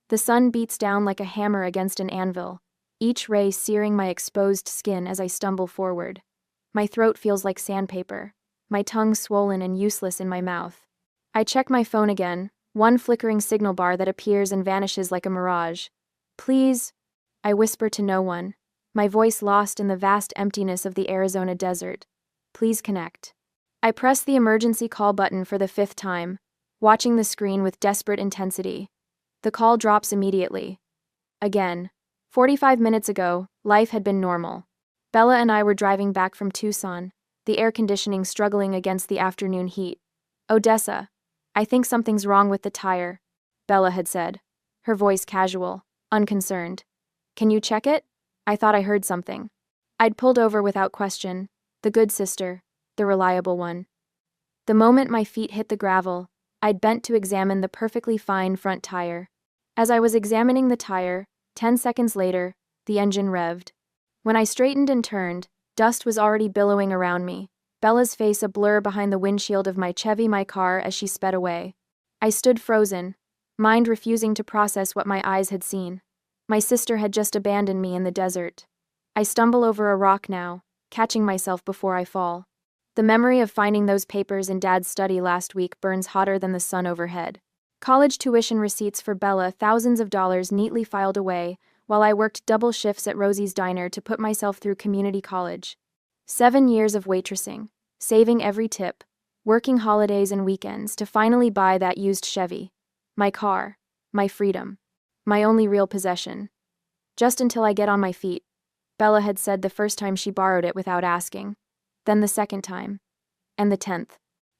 The sun beats down like a hammer against an anvil, each ray searing my exposed skin as I stumble forward. My throat feels like sandpaper, my tongue swollen and useless in my mouth. I check my phone again, one flickering signal bar that appears and vanishes like a mirage. Please, I whisper to no one, my voice lost in the vast emptiness of the Arizona desert. Please connect. I press the emergency call button for the 5th time, watching the screen with desperate intensity. The call drops immediately. Again. 45 minutes ago, life had been normal. Bella and I were driving back from Tucson, the air conditioning struggling against the afternoon heat. Odessa, I think something's wrong with the tire, Bella had said, her voice casual, unconcerned. Can you check it? I thought I heard something. I'd pulled over without question, the good sister, the reliable one. The moment my feet hit the gravel, I'd bent to examine the perfectly fine front tire. As I was examining the tire, 10 seconds later, the engine revved. When I straightened and turned, dust was already billowing around me, Bella's face a blur behind the windshield of my Chevy, my car, as she sped away. I stood frozen, mind refusing to process what my eyes had seen. My sister had just abandoned me in the desert. I stumble over a rock now, catching myself before I fall. The memory of finding those papers in Dad's study last week burns hotter than the sun overhead. College tuition receipts for Bella, thousands of dollars neatly filed away, while I worked double shifts at Rosie's Diner to put myself through community college. 7 years of waitressing, saving every tip, working holidays and weekends to finally buy that used Chevy. My car, my freedom, my only real possession. Just until I get on my feet, Bella had said the first time she borrowed it without asking, then the second time, and the 10th.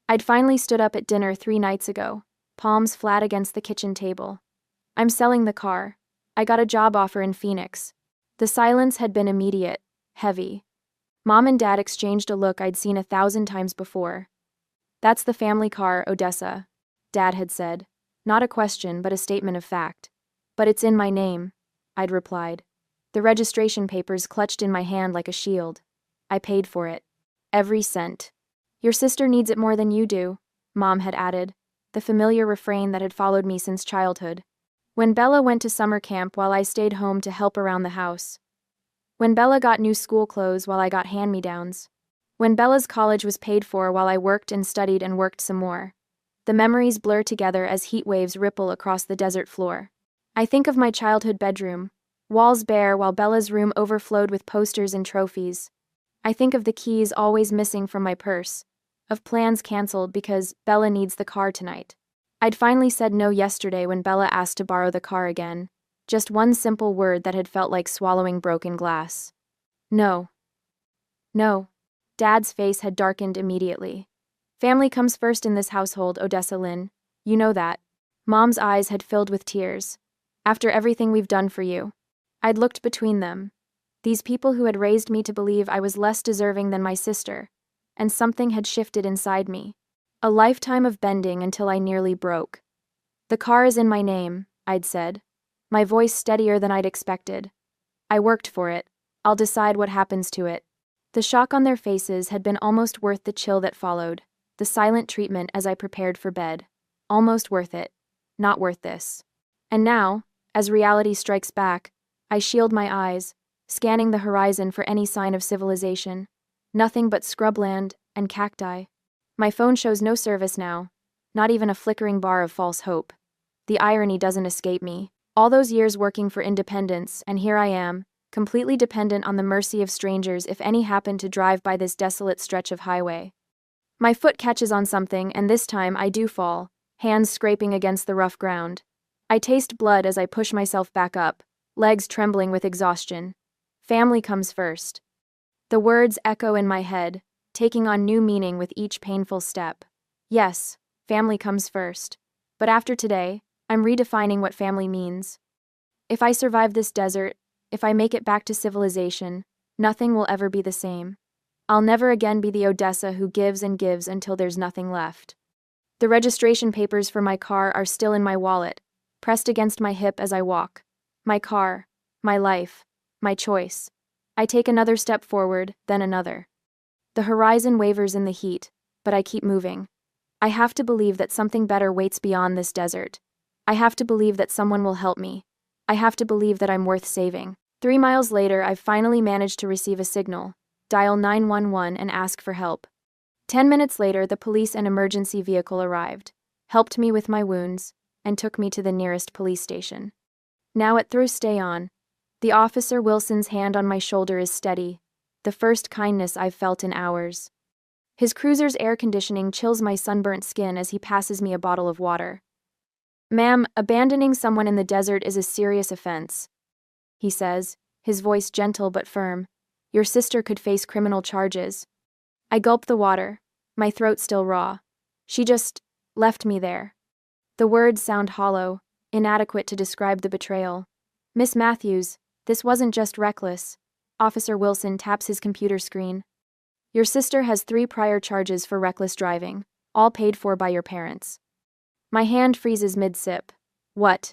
I'd finally stood up at dinner 3 nights ago, palms flat against the kitchen table. I'm selling the car. I got a job offer in Phoenix. The silence had been immediate, heavy. Mom and Dad exchanged a look I'd seen 1,000 times before. That's the family car, Odessa, Dad had said. Not a question, but a statement of fact. But it's in my name, I'd replied. The registration papers clutched in my hand like a shield. I paid for it. Every cent. Your sister needs it more than you do, Mom had added, the familiar refrain that had followed me since childhood. When Bella went to summer camp while I stayed home to help around the house. When Bella got new school clothes while I got hand-me-downs. When Bella's college was paid for while I worked and studied and worked some more. The memories blur together as heat waves ripple across the desert floor. I think of my childhood bedroom, walls bare while Bella's room overflowed with posters and trophies. I think of the keys always missing from my purse, of plans canceled because Bella needs the car tonight. I'd finally said no yesterday when Bella asked to borrow the car again, just one simple word that had felt like swallowing broken glass. No. No. Dad's face had darkened immediately. Family comes first in this household, Odessa Lynn. You know that. Mom's eyes had filled with tears. After everything we've done for you. I'd looked between them. These people who had raised me to believe I was less deserving than my sister. And something had shifted inside me. A lifetime of bending until I nearly broke. The car is in my name, I'd said, my voice steadier than I'd expected. I worked for it. I'll decide what happens to it. The shock on their faces had been almost worth the chill that followed, the silent treatment as I prepared for bed. Almost worth it. Not worth this. And now, as reality strikes back, I shield my eyes, scanning the horizon for any sign of civilization. Nothing but scrubland and cacti. My phone shows no service now, not even a flickering bar of false hope. The irony doesn't escape me. All those years working for independence, and here I am, completely dependent on the mercy of strangers if any happen to drive by this desolate stretch of highway. My foot catches on something, and this time I do fall, hands scraping against the rough ground. I taste blood as I push myself back up, legs trembling with exhaustion. Family comes first. The words echo in my head, taking on new meaning with each painful step. Yes, family comes first. But after today, I'm redefining what family means. If I survive this desert, if I make it back to civilization, nothing will ever be the same. I'll never again be the Odessa who gives and gives until there's nothing left. The registration papers for my car are still in my wallet, pressed against my hip as I walk. My car, my life, my choice. I take another step forward, then another. The horizon wavers in the heat, but I keep moving. I have to believe that something better waits beyond this desert. I have to believe that someone will help me. I have to believe that I'm worth saving. 3 miles later, I've finally managed to receive a signal. Dial 911 and ask for help. 10 minutes later, the police and emergency vehicle arrived, helped me with my wounds, and took me to the nearest police station. Now at through stay on. The officer Wilson's hand on my shoulder is steady, the first kindness I've felt in hours. His cruiser's air conditioning chills my sunburnt skin as he passes me a bottle of water. "Ma'am, abandoning someone in the desert is a serious offense," he says, his voice gentle but firm. "Your sister could face criminal charges." I gulp the water, my throat still raw. She just left me there. The words sound hollow, inadequate to describe the betrayal. "Miss Matthews, this wasn't just reckless." Officer Wilson taps his computer screen. "Your sister has 3 prior charges for reckless driving, all paid for by your parents." My hand freezes mid-sip. "What?"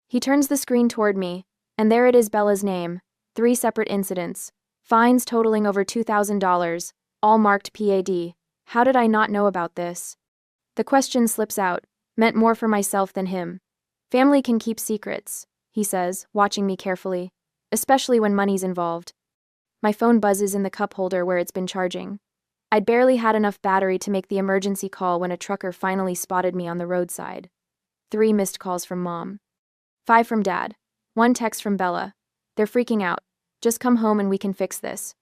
He turns the screen toward me, and there it is, Bella's name. 3 separate incidents. Fines totaling over $2,000, all marked PAD. How did I not know about this? The question slips out, meant more for myself than him. "Family can keep secrets," he says, watching me carefully, "especially when money's involved." My phone buzzes in the cup holder where it's been charging. I'd barely had enough battery to make the emergency call when a trucker finally spotted me on the roadside. 3 missed calls from Mom. 5 from Dad. 1 text from Bella. "They're freaking out. Just come home and we can fix this."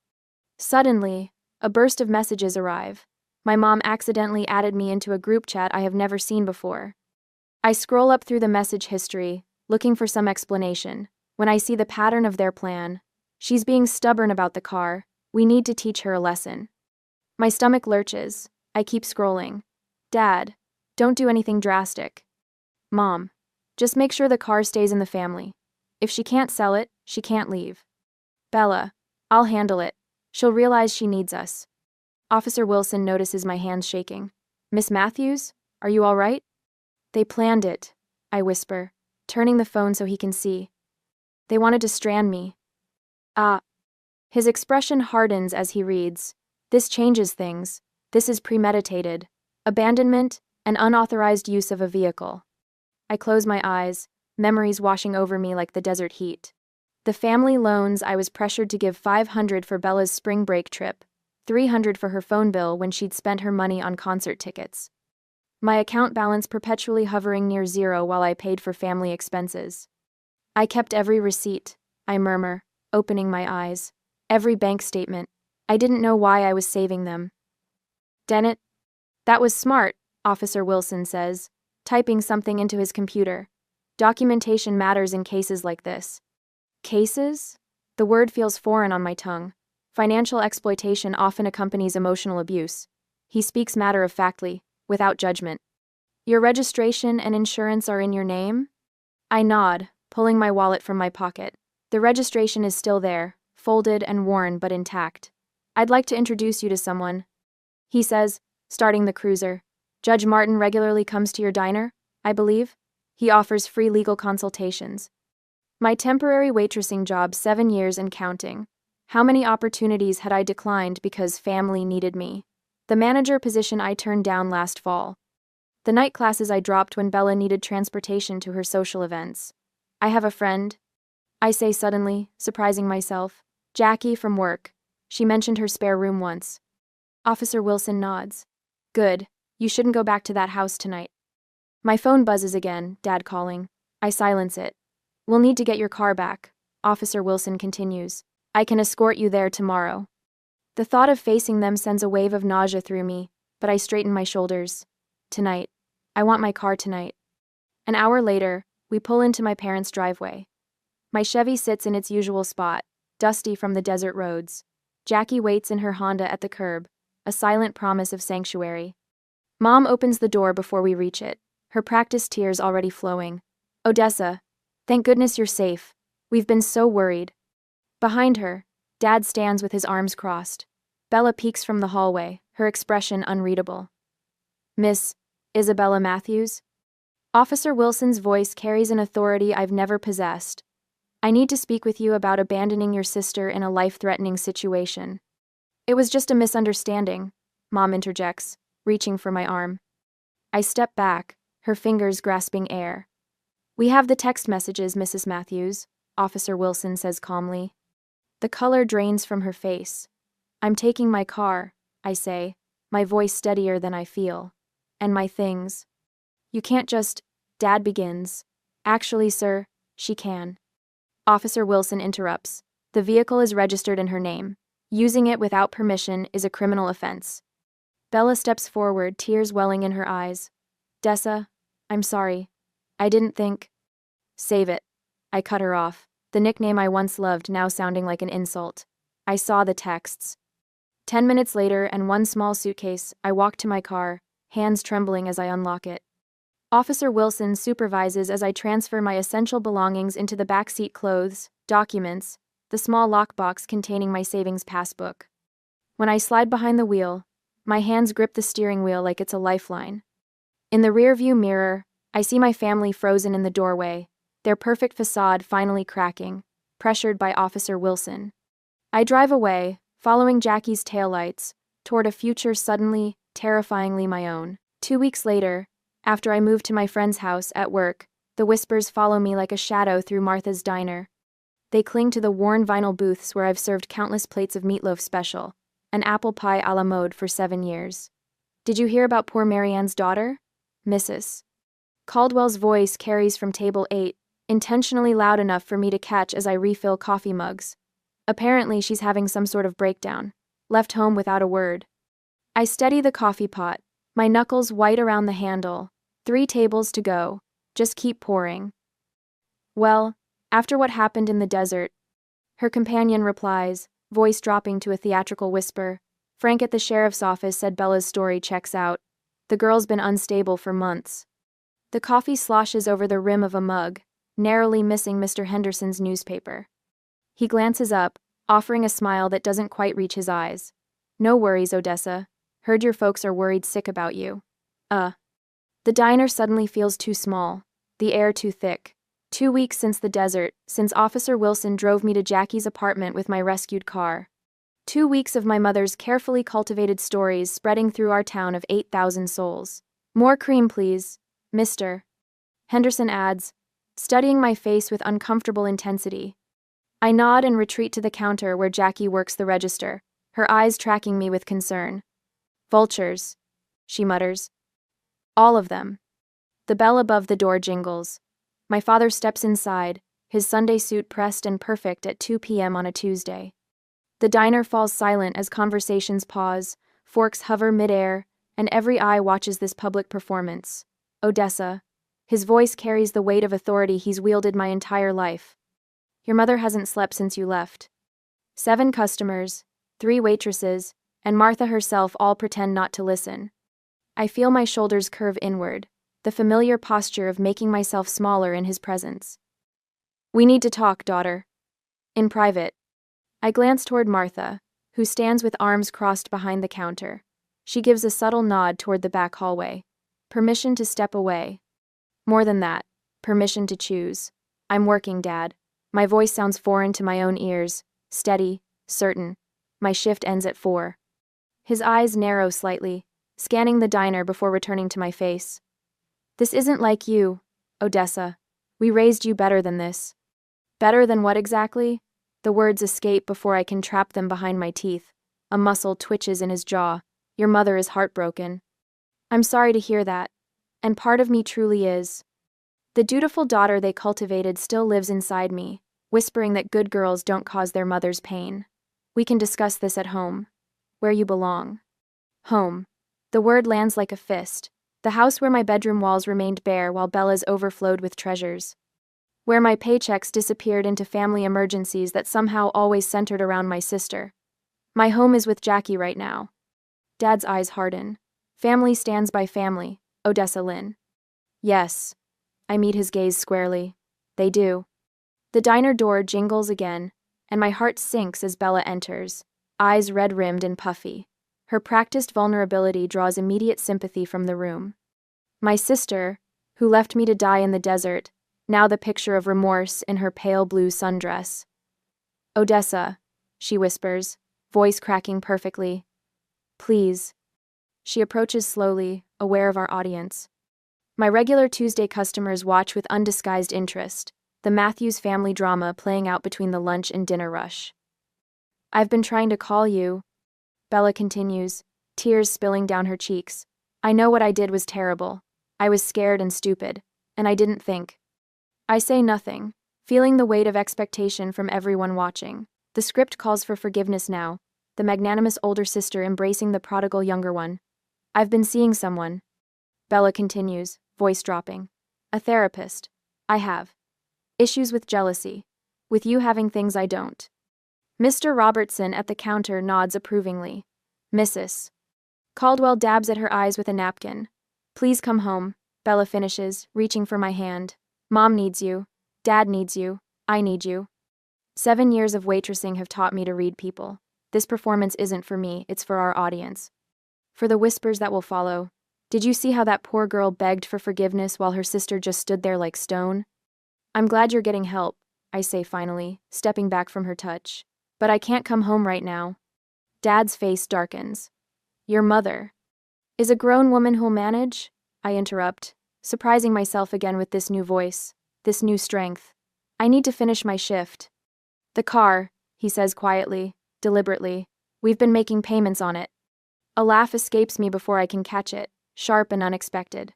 Suddenly, a burst of messages arrive. My mom accidentally added me into a group chat I have never seen before. I scroll up through the message history, looking for some explanation, when I see the pattern of their plan. "She's being stubborn about the car. We need to teach her a lesson." My stomach lurches. I keep scrolling. "Dad, don't do anything drastic." "Mom, just make sure the car stays in the family. If she can't sell it, she can't leave." "Bella, I'll handle it. She'll realize she needs us." Officer Wilson notices my hands shaking. "Miss Matthews, are you all right?" "They planned it," I whisper, turning the phone so he can see. "They wanted to strand me." "Ah." His expression hardens as he reads. "This changes things. This is premeditated. Abandonment and unauthorized use of a vehicle." I close my eyes, memories washing over me like the desert heat. The family loans I was pressured to give $500 for Bella's spring break trip, $300 for her phone bill when she'd spent her money on concert tickets. My account balance perpetually hovering near zero while I paid for family expenses. "I kept every receipt," I murmur, opening my eyes. "Every bank statement. I didn't know why I was saving them." "Dennett?" "That was smart," Officer Wilson says, typing something into his computer. "Documentation matters in cases like this." Cases? The word feels foreign on my tongue. Financial exploitation often accompanies emotional abuse. He speaks matter-of-factly, without judgment. "Your registration and insurance are in your name?" I nod, pulling my wallet from my pocket. The registration is still there, folded and worn but intact. "I'd like to introduce you to someone," he says, starting the cruiser. "Judge Martin regularly comes to your diner, I believe?" He offers free legal consultations. My temporary waitressing job, 7 years and counting. How many opportunities had I declined because family needed me? The manager position I turned down last fall. The night classes I dropped when Bella needed transportation to her social events. "I have a friend," I say suddenly, surprising myself. "Jackie from work. She mentioned her spare room once." Officer Wilson nods. "Good. You shouldn't go back to that house tonight." My phone buzzes again, Dad calling. I silence it. "We'll need to get your car back," Officer Wilson continues. "I can escort you there tomorrow." The thought of facing them sends a wave of nausea through me, but I straighten my shoulders. Tonight. I want my car tonight. An hour later, we pull into my parents' driveway. My Chevy sits in its usual spot, dusty from the desert roads. Jackie waits in her Honda at the curb, a silent promise of sanctuary. Mom opens the door before we reach it, her practiced tears already flowing. "Odessa, thank goodness you're safe. We've been so worried." Behind her, Dad stands with his arms crossed. Bella peeks from the hallway, her expression unreadable. "Miss Isabella Matthews?" Officer Wilson's voice carries an authority I've never possessed. "I need to speak with you about abandoning your sister in a life-threatening situation." "It was just a misunderstanding," Mom interjects, reaching for my arm. I step back, her fingers grasping air. "We have the text messages, Mrs. Matthews," Officer Wilson says calmly. The color drains from her face. "I'm taking my car," I say, my voice steadier than I feel. "And my things." "You can't just," Dad begins. "Actually, sir, she can." Officer Wilson interrupts. "The vehicle is registered in her name. Using it without permission is a criminal offense." Bella steps forward, tears welling in her eyes. "Dessa, I'm sorry. I didn't think." "Save it." I cut her off, the nickname I once loved now sounding like an insult. I saw the texts. 10 minutes later, and one small suitcase, I walk to my car, hands trembling as I unlock it. Officer Wilson supervises as I transfer my essential belongings into the backseat: clothes, documents, the small lockbox containing my savings passbook. When I slide behind the wheel, my hands grip the steering wheel like it's a lifeline. In the rearview mirror, I see my family frozen in the doorway, their perfect facade finally cracking, pressured by Officer Wilson. I drive away, following Jackie's taillights, toward a future suddenly, terrifyingly my own. 2 weeks later, after I move to my friend's house at work, the whispers follow me like a shadow through Martha's diner. They cling to the worn vinyl booths where I've served countless plates of meatloaf special, an apple pie a la mode for 7 years. "Did you hear about poor Marianne's daughter? Mrs. Caldwell's voice carries from table 8, intentionally loud enough for me to catch as I refill coffee mugs. Apparently she's having some sort of breakdown. Left home without a word." I steady the coffee pot, my knuckles white around the handle. 3 tables to go. Just keep pouring. "Well, after what happened in the desert," her companion replies, voice dropping to a theatrical whisper. "Frank at the sheriff's office said Bella's story checks out. The girl's been unstable for months." The coffee sloshes over the rim of a mug, narrowly missing Mr. Henderson's newspaper. He glances up, offering a smile that doesn't quite reach his eyes. "No worries, Odessa. Heard your folks are worried sick about you." The diner suddenly feels too small, the air too thick. 2 weeks since the desert, since Officer Wilson drove me to Jackie's apartment with my rescued car. 2 weeks of my mother's carefully cultivated stories spreading through our town of 8,000 souls. "More cream, please, Mr. Henderson adds, studying my face with uncomfortable intensity. I nod and retreat to the counter where Jackie works the register, her eyes tracking me with concern. "Vultures," she mutters. "All of them." The bell above the door jingles. My father steps inside, his Sunday suit pressed and perfect at 2 p.m. on a Tuesday. The diner falls silent as conversations pause, forks hover midair, and every eye watches this public performance. "Odessa." His voice carries the weight of authority he's wielded my entire life. "Your mother hasn't slept since you left." 7 customers, 3 waitresses, and Martha herself all pretend not to listen. I feel my shoulders curve inward, the familiar posture of making myself smaller in his presence. "We need to talk, daughter." "In private." I glance toward Martha, who stands with arms crossed behind the counter. She gives a subtle nod toward the back hallway. Permission to step away. More than that, permission to choose. "I'm working, Dad." My voice sounds foreign to my own ears, steady, certain. My shift ends at 4. His eyes narrow slightly, scanning the diner before returning to my face. "This isn't like you, Odessa. We raised you better than this." "Better than what exactly?" The words escape before I can trap them behind my teeth. A muscle twitches in his jaw. "Your mother is heartbroken." "I'm sorry to hear that. And part of me truly is." The dutiful daughter they cultivated still lives inside me, whispering that good girls don't cause their mothers pain. "We can discuss this at home. Where you belong." Home. The word lands like a fist. The house where my bedroom walls remained bare while Bella's overflowed with treasures. Where my paychecks disappeared into family emergencies that somehow always centered around my sister. My home is with Jackie right now. Dad's eyes harden. "Family stands by family, Odessa Lynn." "Yes." I meet his gaze squarely. "They do." The diner door jingles again, and my heart sinks as Bella enters, eyes red-rimmed and puffy. Her practiced vulnerability draws immediate sympathy from the room. My sister, who left me to die in the desert, now the picture of remorse in her pale blue sundress. "Odessa," she whispers, voice cracking perfectly. "Please." She approaches slowly, aware of our audience. My regular Tuesday customers watch with undisguised interest, the Matthews family drama playing out between the lunch and dinner rush. I've been trying to call you, Bella continues, tears spilling down her cheeks. I know what I did was terrible. I was scared and stupid, and I didn't think. I say nothing, feeling the weight of expectation from everyone watching. The script calls for forgiveness now, the magnanimous older sister embracing the prodigal younger one. I've been seeing someone, Bella continues, voice dropping. A therapist. I have. Issues with jealousy. With you having things I don't. Mr. Robertson at the counter nods approvingly. Mrs. Caldwell dabs at her eyes with a napkin. Please come home, Bella finishes, reaching for my hand. Mom needs you. Dad needs you. I need you. 7 years of waitressing have taught me to read people. This performance isn't for me, it's for our audience. For the whispers that will follow. Did you see how that poor girl begged for forgiveness while her sister just stood there like stone? I'm glad you're getting help, I say finally, stepping back from her touch. But I can't come home right now. Dad's face darkens. Your mother is a grown woman who'll manage? I interrupt, surprising myself again with this new voice, this new strength. I need to finish my shift. The car, he says quietly, deliberately. We've been making payments on it. A laugh escapes me before I can catch it, sharp and unexpected.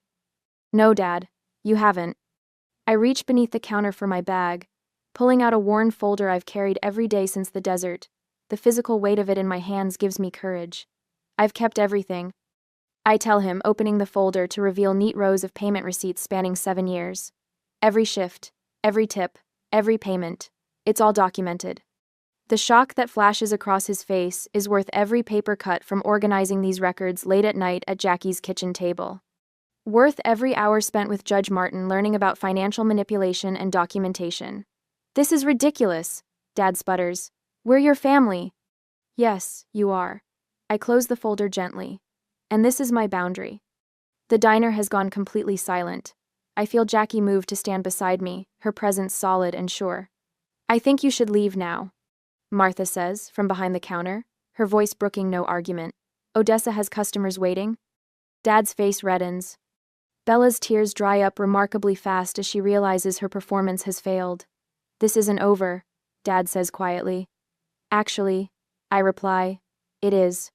No, Dad, you haven't. I reach beneath the counter for my bag, pulling out a worn folder I've carried every day since the desert. The physical weight of it in my hands gives me courage. I've kept everything, I tell him, opening the folder to reveal neat rows of payment receipts spanning 7 years. Every shift, every tip, every payment. It's all documented. The shock that flashes across his face is worth every paper cut from organizing these records late at night at Jackie's kitchen table. Worth every hour spent with Judge Martin learning about financial manipulation and documentation. This is ridiculous, Dad sputters. We're your family. Yes, you are. I close the folder gently. And this is my boundary. The diner has gone completely silent. I feel Jackie move to stand beside me, her presence solid and sure. I think you should leave now, Martha says, from behind the counter, her voice brooking no argument. Odessa has customers waiting. Dad's face reddens. Bella's tears dry up remarkably fast as she realizes her performance has failed. This isn't over, Dad says quietly. Actually, I reply, it is.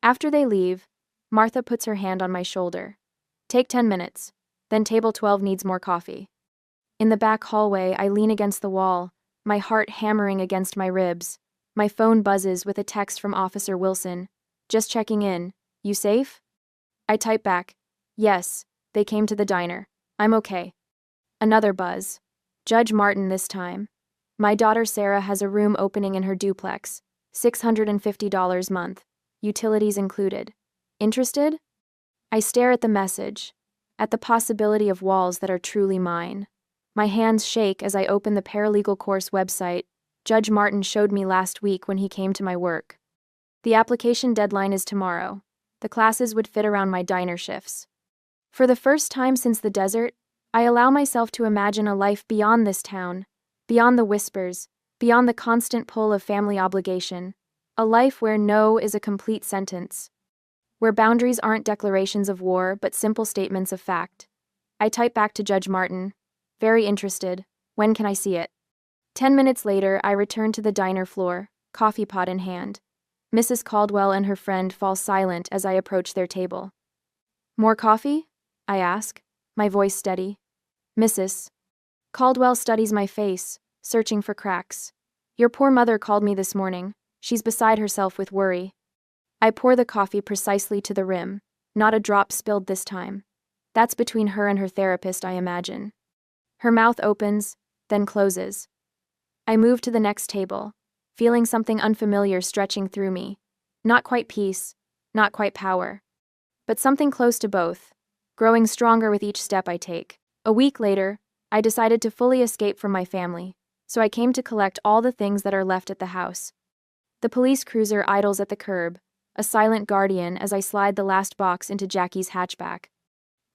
After they leave, Martha puts her hand on my shoulder. Take 10 minutes, then table 12 needs more coffee. In the back hallway, I lean against the wall, my heart hammering against my ribs. My phone buzzes with a text from Officer Wilson. Just checking in. You safe? I type back. Yes, they came to the diner. I'm okay. Another buzz. Judge Martin this time. My daughter Sarah has a room opening in her duplex. $650 month. Utilities included. Interested? I stare at the message, at the possibility of walls that are truly mine. My hands shake as I open the paralegal course website Judge Martin showed me last week when he came to my work. The application deadline is tomorrow. The classes would fit around my diner shifts. For the first time since the desert, I allow myself to imagine a life beyond this town, beyond the whispers, beyond the constant pull of family obligation, a life where no is a complete sentence, where boundaries aren't declarations of war but simple statements of fact. I type back to Judge Martin. Very interested. When can I see it? 10 minutes later, I return to the diner floor, coffee pot in hand. Mrs. Caldwell and her friend fall silent as I approach their table. More coffee? I ask, my voice steady. Mrs. Caldwell studies my face, searching for cracks. Your poor mother called me this morning. She's beside herself with worry. I pour the coffee precisely to the rim, not a drop spilled this time. That's between her and her therapist, I imagine. Her mouth opens, then closes. I move to the next table, feeling something unfamiliar stretching through me. Not quite peace, not quite power, but something close to both, growing stronger with each step I take. A week later, I decided to fully escape from my family, so I came to collect all the things that are left at the house. The police cruiser idles at the curb, a silent guardian as I slide the last box into Jackie's hatchback.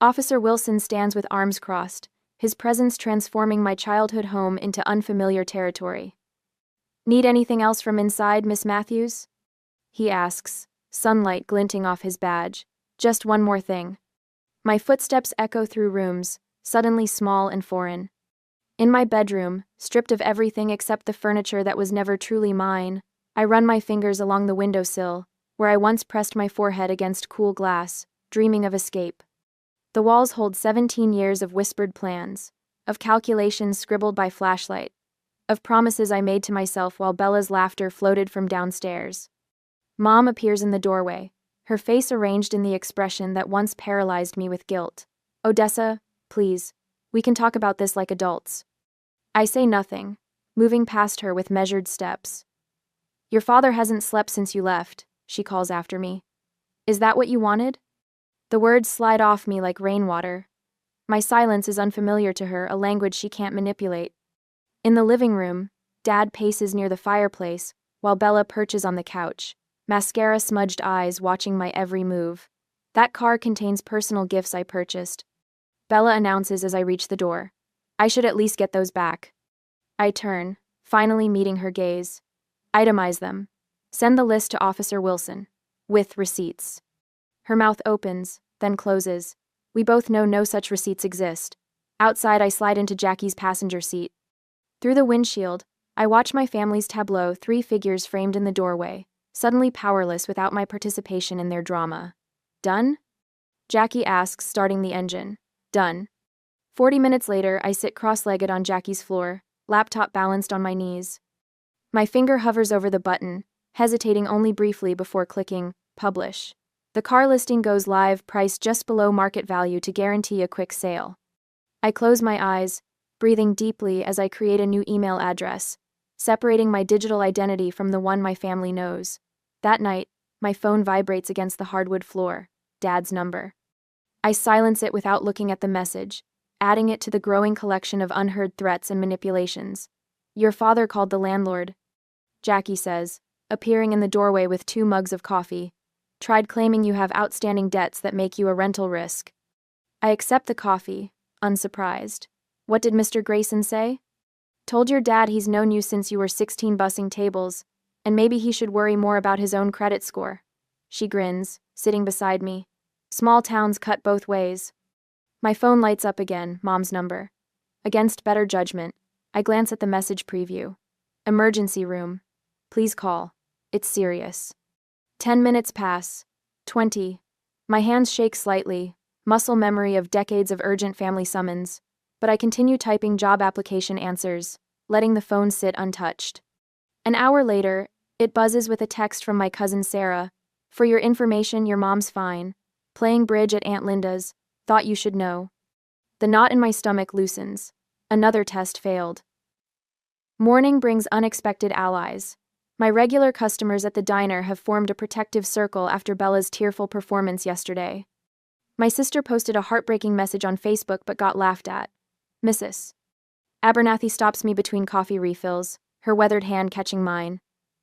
Officer Wilson stands with arms crossed, his presence transforming my childhood home into unfamiliar territory. Need anything else from inside, Miss Matthews? He asks, sunlight glinting off his badge. Just one more thing. My footsteps echo through rooms, suddenly small and foreign. In my bedroom, stripped of everything except the furniture that was never truly mine, I run my fingers along the windowsill, where I once pressed my forehead against cool glass, dreaming of escape. The walls hold 17 years of whispered plans, of calculations scribbled by flashlight, of promises I made to myself while Bella's laughter floated from downstairs. Mom appears in the doorway, her face arranged in the expression that once paralyzed me with guilt. "Odessa, please, we can talk about this like adults." I say nothing, moving past her with measured steps. "Your father hasn't slept since you left," she calls after me. "Is that what you wanted?" The words slide off me like rainwater. My silence is unfamiliar to her, a language she can't manipulate. In the living room, Dad paces near the fireplace, while Bella perches on the couch, mascara-smudged eyes watching my every move. "That car contains personal gifts I purchased," Bella announces as I reach the door. "I should at least get those back." I turn, finally meeting her gaze. "Itemize them. Send the list to Officer Wilson. With receipts." Her mouth opens, then closes. We both know no such receipts exist. Outside, I slide into Jackie's passenger seat. Through the windshield, I watch my family's tableau, 3 figures framed in the doorway, suddenly powerless without my participation in their drama. "Done?" Jackie asks, starting the engine. "Done." 40 minutes later, I sit cross-legged on Jackie's floor, laptop balanced on my knees. My finger hovers over the button, hesitating only briefly before clicking publish. The car listing goes live, priced just below market value to guarantee a quick sale. I close my eyes, breathing deeply as I create a new email address, separating my digital identity from the one my family knows. That night, my phone vibrates against the hardwood floor. Dad's number. I silence it without looking at the message, adding it to the growing collection of unheard threats and manipulations. "Your father called the landlord," Jackie says, appearing in the doorway with 2 mugs of coffee. "Tried claiming you have outstanding debts that make you a rental risk." I accept the coffee, unsurprised. "What did Mr. Grayson say?" "Told your dad he's known you since you were 16 bussing tables, and maybe he should worry more about his own credit score." She grins, sitting beside me. Small towns cut both ways. My phone lights up again, Mom's number. Against better judgment, I glance at the message preview. "Emergency room. Please call. It's serious." 10 minutes pass. 20. My hands shake slightly, muscle memory of decades of urgent family summons, but I continue typing job application answers, letting the phone sit untouched. An hour later, it buzzes with a text from my cousin Sarah. "For your information, your mom's fine. Playing bridge at Aunt Linda's. Thought you should know." The knot in my stomach loosens. Another test failed. Morning brings unexpected allies. My regular customers at the diner have formed a protective circle after Bella's tearful performance yesterday. My sister posted a heartbreaking message on Facebook but got laughed at. "Mrs. Abernathy" stops me between coffee refills, her weathered hand catching mine.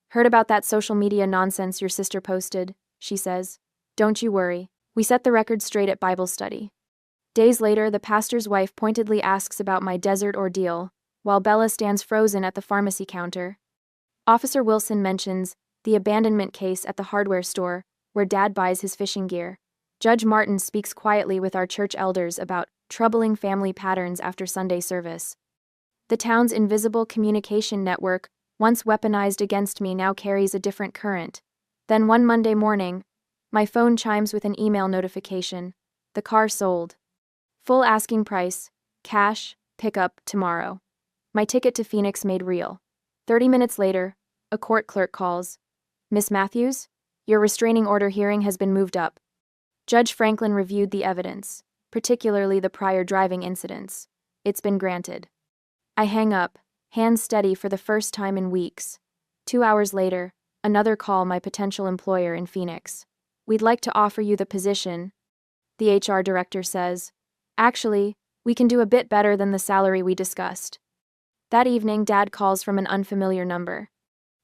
"Heard about that social media nonsense your sister posted," she says. "Don't you worry. We set the record straight at Bible study." Days later, the pastor's wife pointedly asks about my desert ordeal, while Bella stands frozen at the pharmacy counter. Officer Wilson mentions the abandonment case at the hardware store, where Dad buys his fishing gear. Judge Martin speaks quietly with our church elders about troubling family patterns after Sunday service. The town's invisible communication network, once weaponized against me, now carries a different current. Then one Monday morning, my phone chimes with an email notification. The car sold. Full asking price, cash, pickup tomorrow. My ticket to Phoenix made real. 30 minutes later, a court clerk calls. "Miss Matthews, your restraining order hearing has been moved up." Judge Franklin reviewed the evidence, particularly the prior driving incidents. "It's been granted." I hang up, hands steady for the first time in weeks. 2 hours later, another call, my potential employer in Phoenix. "We'd like to offer you the position," the HR director says. "Actually, we can do a bit better than the salary we discussed." That evening, Dad calls from an unfamiliar number.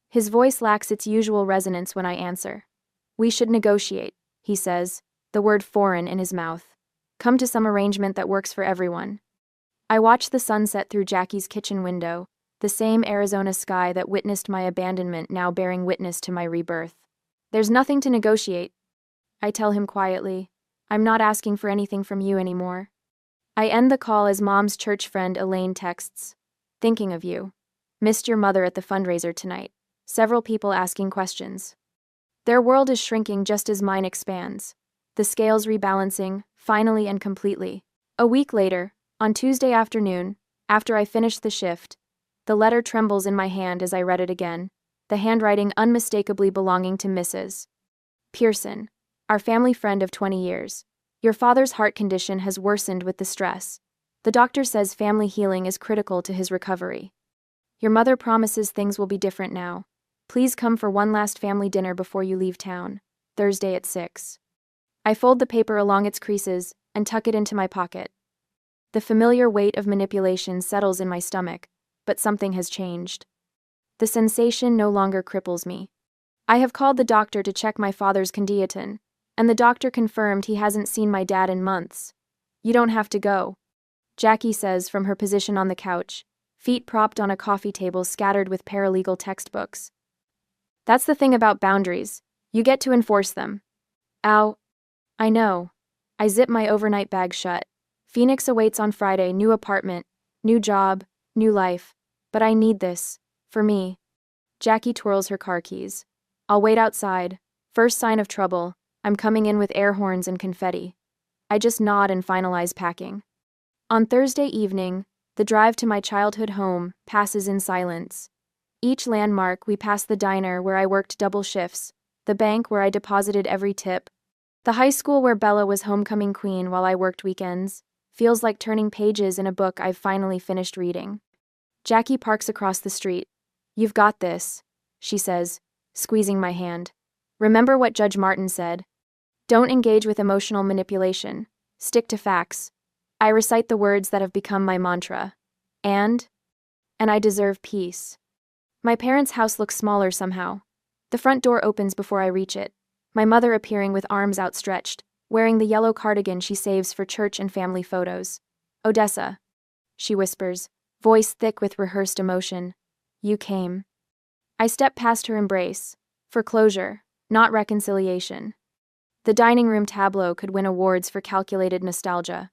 His voice lacks its usual resonance when I answer. "We should negotiate," he says, the word foreign in his mouth. "Come to some arrangement that works for everyone." I watch the sunset through Jackie's kitchen window, the same Arizona sky that witnessed my abandonment now bearing witness to my rebirth. "There's nothing to negotiate," I tell him quietly. I'm not asking for anything from you anymore. I end the call as Mom's church friend Elaine texts. Thinking of you. Missed your mother at the fundraiser tonight. Several people asking questions. Their world is shrinking just as mine expands. The scales rebalancing, finally and completely. A week later, on Tuesday afternoon, after I finish the shift, the letter trembles in my hand as I read it again, the handwriting unmistakably belonging to Mrs. Pearson, our family friend of 20 years. Your father's heart condition has worsened with the stress. The doctor says family healing is critical to his recovery. Your mother promises things will be different now. Please come for one last family dinner before you leave town, Thursday at 6. I fold the paper along its creases and tuck it into my pocket. The familiar weight of manipulation settles in my stomach, but something has changed. The sensation no longer cripples me. I have called the doctor to check my father's condition, and the doctor confirmed he hasn't seen my dad in months. You don't have to go, Jackie says from her position on the couch, feet propped on a coffee table scattered with paralegal textbooks. That's the thing about boundaries. You get to enforce them. Ow. I know. I zip my overnight bag shut. Phoenix awaits on Friday, new apartment, new job, new life. But I need this. For me. Jackie twirls her car keys. I'll wait outside. First sign of trouble, I'm coming in with air horns and confetti. I just nod and finalize packing. On Thursday evening, the drive to my childhood home passes in silence. Each landmark, we pass the diner where I worked double shifts, the bank where I deposited every tip, the high school where Bella was homecoming queen while I worked weekends, feels like turning pages in a book I've finally finished reading. Jackie parks across the street. You've got this, she says, squeezing my hand. Remember what Judge Martin said. Don't engage with emotional manipulation. Stick to facts. I recite the words that have become my mantra. And I deserve peace. My parents' house looks smaller somehow. The front door opens before I reach it, my mother appearing with arms outstretched, wearing the yellow cardigan she saves for church and family photos. Odessa, she whispers, voice thick with rehearsed emotion. You came. I step past her embrace. For closure, not reconciliation. The dining room tableau could win awards for calculated nostalgia.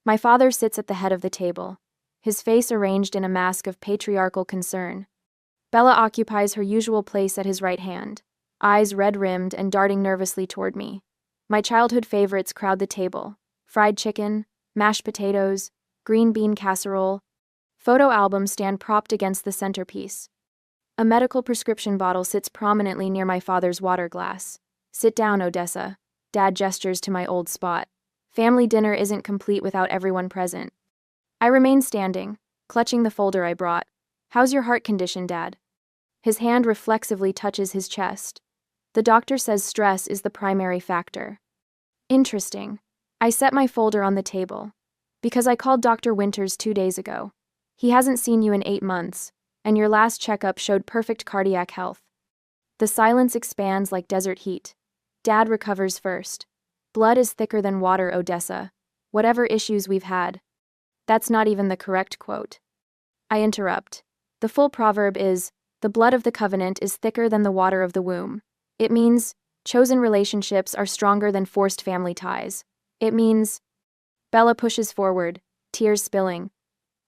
My father sits at the head of the table, his face arranged in a mask of patriarchal concern. Bella occupies her usual place at his right hand, eyes red-rimmed and darting nervously toward me. My childhood favorites crowd the table: fried chicken, mashed potatoes, green bean casserole. Photo albums stand propped against the centerpiece. A medical prescription bottle sits prominently near my father's water glass. Sit down, Odessa. Dad gestures to my old spot. Family dinner isn't complete without everyone present. I remain standing, clutching the folder I brought. How's your heart condition, Dad? His hand reflexively touches his chest. The doctor says stress is the primary factor. Interesting. I set my folder on the table. Because I called Dr. Winters 2 days ago. He hasn't seen you in 8 months, and your last checkup showed perfect cardiac health. The silence expands like desert heat. Dad recovers first. Blood is thicker than water, Odessa. Whatever issues we've had. That's not even the correct quote. I interrupt. The full proverb is, the blood of the covenant is thicker than the water of the womb. It means, chosen relationships are stronger than forced family ties. It means, Bella pushes forward, tears spilling.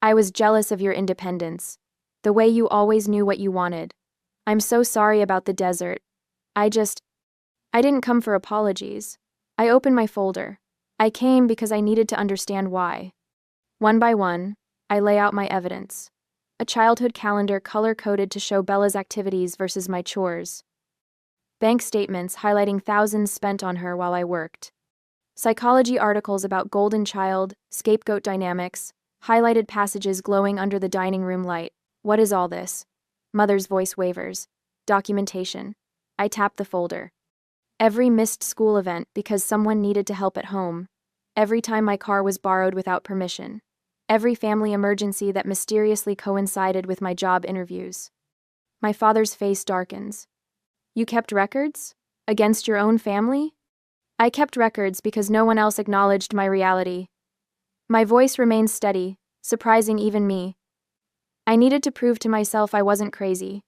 I was jealous of your independence. The way you always knew what you wanted. I'm so sorry about the desert. I didn't come for apologies. I open my folder. I came because I needed to understand why. One by one, I lay out my evidence. A childhood calendar color-coded to show Bella's activities versus my chores. Bank statements highlighting thousands spent on her while I worked. Psychology articles about golden child, scapegoat dynamics, highlighted passages glowing under the dining room light. What is all this? Mother's voice wavers. Documentation. I tap the folder. Every missed school event because someone needed to help at home. Every time my car was borrowed without permission. Every family emergency that mysteriously coincided with my job interviews. My father's face darkens. You kept records? Against your own family? I kept records because no one else acknowledged my reality. My voice remained steady, surprising even me. I needed to prove to myself I wasn't crazy.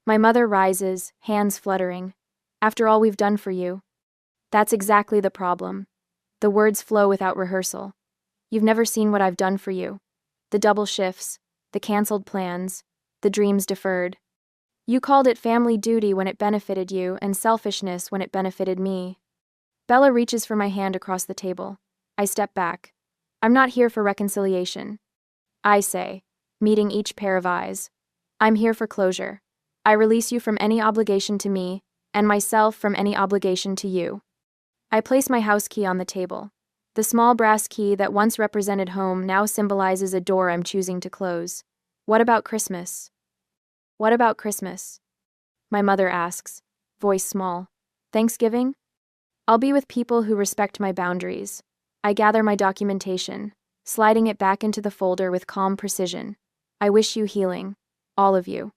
My mother rises, hands fluttering. After all we've done for you. That's exactly the problem. The words flow without rehearsal. You've never seen what I've done for you. The double shifts, the canceled plans, the dreams deferred. You called it family duty when it benefited you and selfishness when it benefited me. Bella reaches for my hand across the table. I step back. I'm not here for reconciliation. I say, meeting each pair of eyes. I'm here for closure. I release you from any obligation to me, and myself from any obligation to you. I place my house key on the table. The small brass key that once represented home now symbolizes a door I'm choosing to close. What about Christmas? What about Christmas? My mother asks, voice small. Thanksgiving? I'll be with people who respect my boundaries. I gather my documentation, sliding it back into the folder with calm precision. I wish you healing. All of you.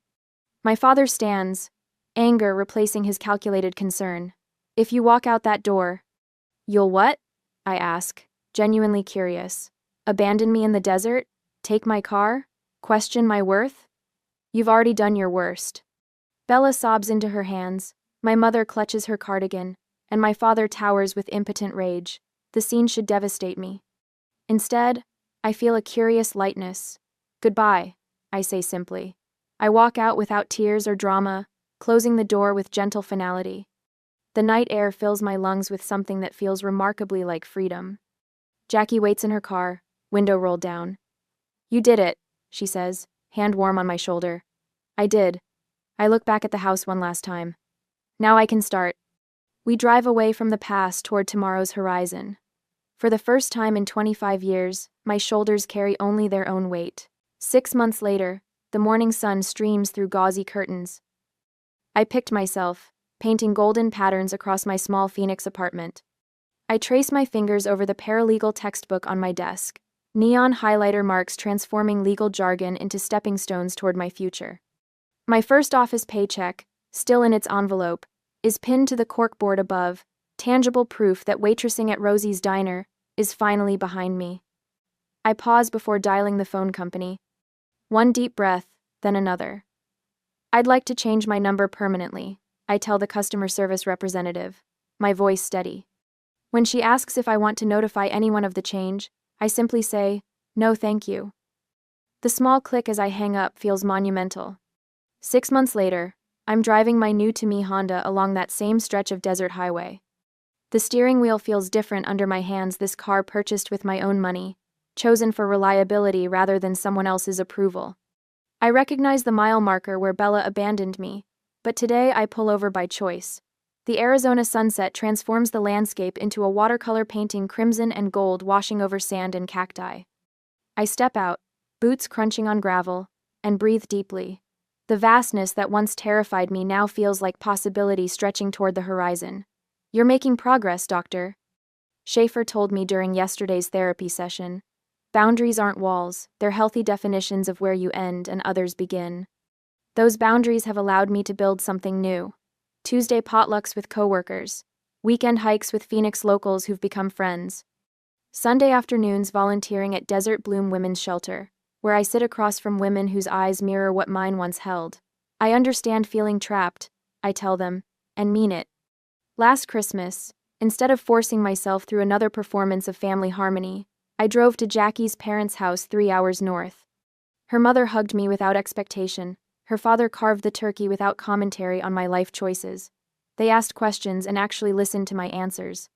My father stands, anger replacing his calculated concern. If you walk out that door, you'll what? I ask, genuinely curious. Abandon me in the desert? Take my car? Question my worth? You've already done your worst. Bella sobs into her hands, my mother clutches her cardigan, and my father towers with impotent rage. The scene should devastate me. Instead, I feel a curious lightness. Goodbye, I say simply. I walk out without tears or drama, closing the door with gentle finality. The night air fills my lungs with something that feels remarkably like freedom. Jackie waits in her car, window rolled down. You did it, she says, hand warm on my shoulder. I did. I look back at the house one last time. Now I can start. We drive away from the past toward tomorrow's horizon. For the first time in 25 years, my shoulders carry only their own weight. 6 months later, the morning sun streams through gauzy curtains. I picked myself, painting golden patterns across my small Phoenix apartment. I trace my fingers over the paralegal textbook on my desk, neon highlighter marks transforming legal jargon into stepping stones toward my future. My first office paycheck, still in its envelope, is pinned to the corkboard above, tangible proof that waitressing at Rosie's Diner is finally behind me. I pause before dialing the phone company. One deep breath, then another. I'd like to change my number permanently, I tell the customer service representative, my voice steady. When she asks if I want to notify anyone of the change, I simply say, no thank you. The small click as I hang up feels monumental. 6 months later, I'm driving my new-to-me Honda along that same stretch of desert highway. The steering wheel feels different under my hands, this car purchased with my own money, chosen for reliability rather than someone else's approval. I recognize the mile marker where Bella abandoned me, but today I pull over by choice. The Arizona sunset transforms the landscape into a watercolor painting, crimson and gold washing over sand and cacti. I step out, boots crunching on gravel, and breathe deeply. The vastness that once terrified me now feels like possibility stretching toward the horizon. You're making progress, doctor. Schaefer told me during yesterday's therapy session. Boundaries aren't walls, they're healthy definitions of where you end and others begin. Those boundaries have allowed me to build something new. Tuesday potlucks with coworkers, weekend hikes with Phoenix locals who've become friends. Sunday afternoons volunteering at Desert Bloom Women's Shelter, where I sit across from women whose eyes mirror what mine once held. I understand feeling trapped, I tell them, and mean it. Last Christmas, instead of forcing myself through another performance of family harmony, I drove to Jackie's parents' house 3 hours north. Her mother hugged me without expectation. Her father carved the turkey without commentary on my life choices. They asked questions and actually listened to my answers.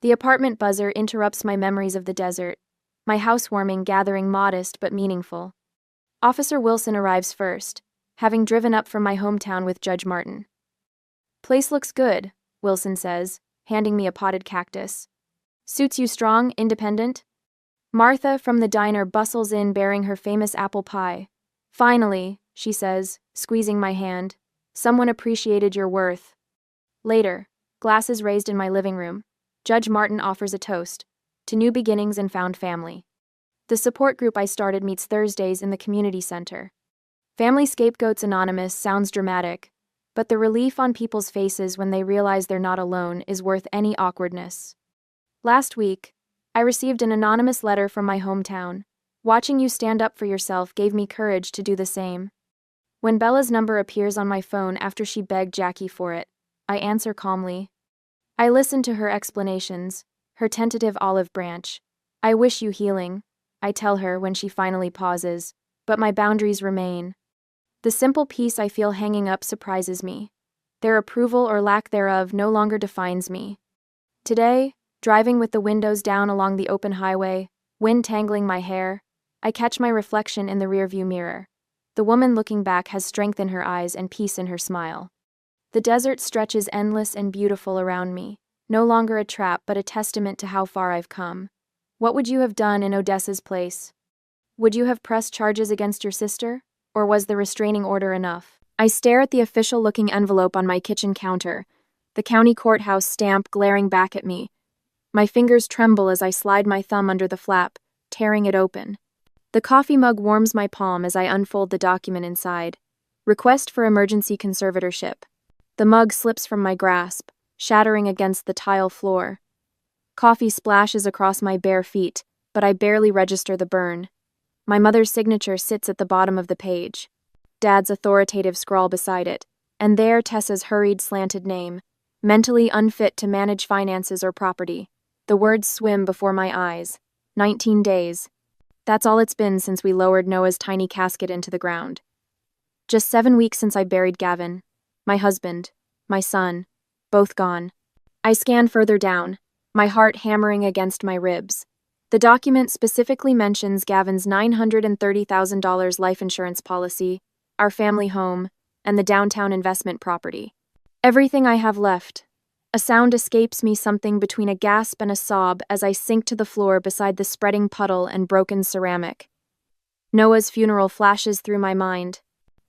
The apartment buzzer interrupts my memories of the desert, my housewarming gathering modest but meaningful. Officer Wilson arrives first, having driven up from my hometown with Judge Martin. Place looks good, Wilson says, handing me a potted cactus. Suits you strong, independent? Martha from the diner bustles in bearing her famous apple pie. Finally, she says, squeezing my hand, someone appreciated your worth. Later, glasses raised in my living room, Judge Martin offers a toast to new beginnings and found family. The support group I started meets Thursdays in the community center. Family Scapegoats Anonymous sounds dramatic, but the relief on people's faces when they realize they're not alone is worth any awkwardness. Last week, I received an anonymous letter from my hometown. Watching you stand up for yourself gave me courage to do the same. When Bella's number appears on my phone after she begged Jackie for it, I answer calmly. I listen to her explanations, her tentative olive branch. I wish you healing, I tell her when she finally pauses, but my boundaries remain. The simple peace I feel hanging up surprises me. Their approval or lack thereof no longer defines me. Today, driving with the windows down along the open highway, wind tangling my hair, I catch my reflection in the rearview mirror. The woman looking back has strength in her eyes and peace in her smile. The desert stretches endless and beautiful around me, no longer a trap but a testament to how far I've come. What would you have done in Odessa's place? Would you have pressed charges against your sister? Or was the restraining order enough? I stare at the official-looking envelope on my kitchen counter, the county courthouse stamp glaring back at me. My fingers tremble as I slide my thumb under the flap, tearing it open. The coffee mug warms my palm as I unfold the document inside. Request for emergency conservatorship. The mug slips from my grasp, shattering against the tile floor. Coffee splashes across my bare feet, but I barely register the burn. My mother's signature sits at the bottom of the page. Dad's authoritative scrawl beside it, and there Tessa's hurried, slanted name, mentally unfit to manage finances or property. The words swim before my eyes. 19 days. That's all it's been since we lowered Noah's tiny casket into the ground. Just 7 weeks since I buried Gavin. My husband, my son, both gone. I scan further down, my heart hammering against my ribs. The document specifically mentions Gavin's $930,000 life insurance policy, our family home, and the downtown investment property. Everything I have left. A sound escapes me, something between a gasp and a sob, as I sink to the floor beside the spreading puddle and broken ceramic. Noah's funeral flashes through my mind.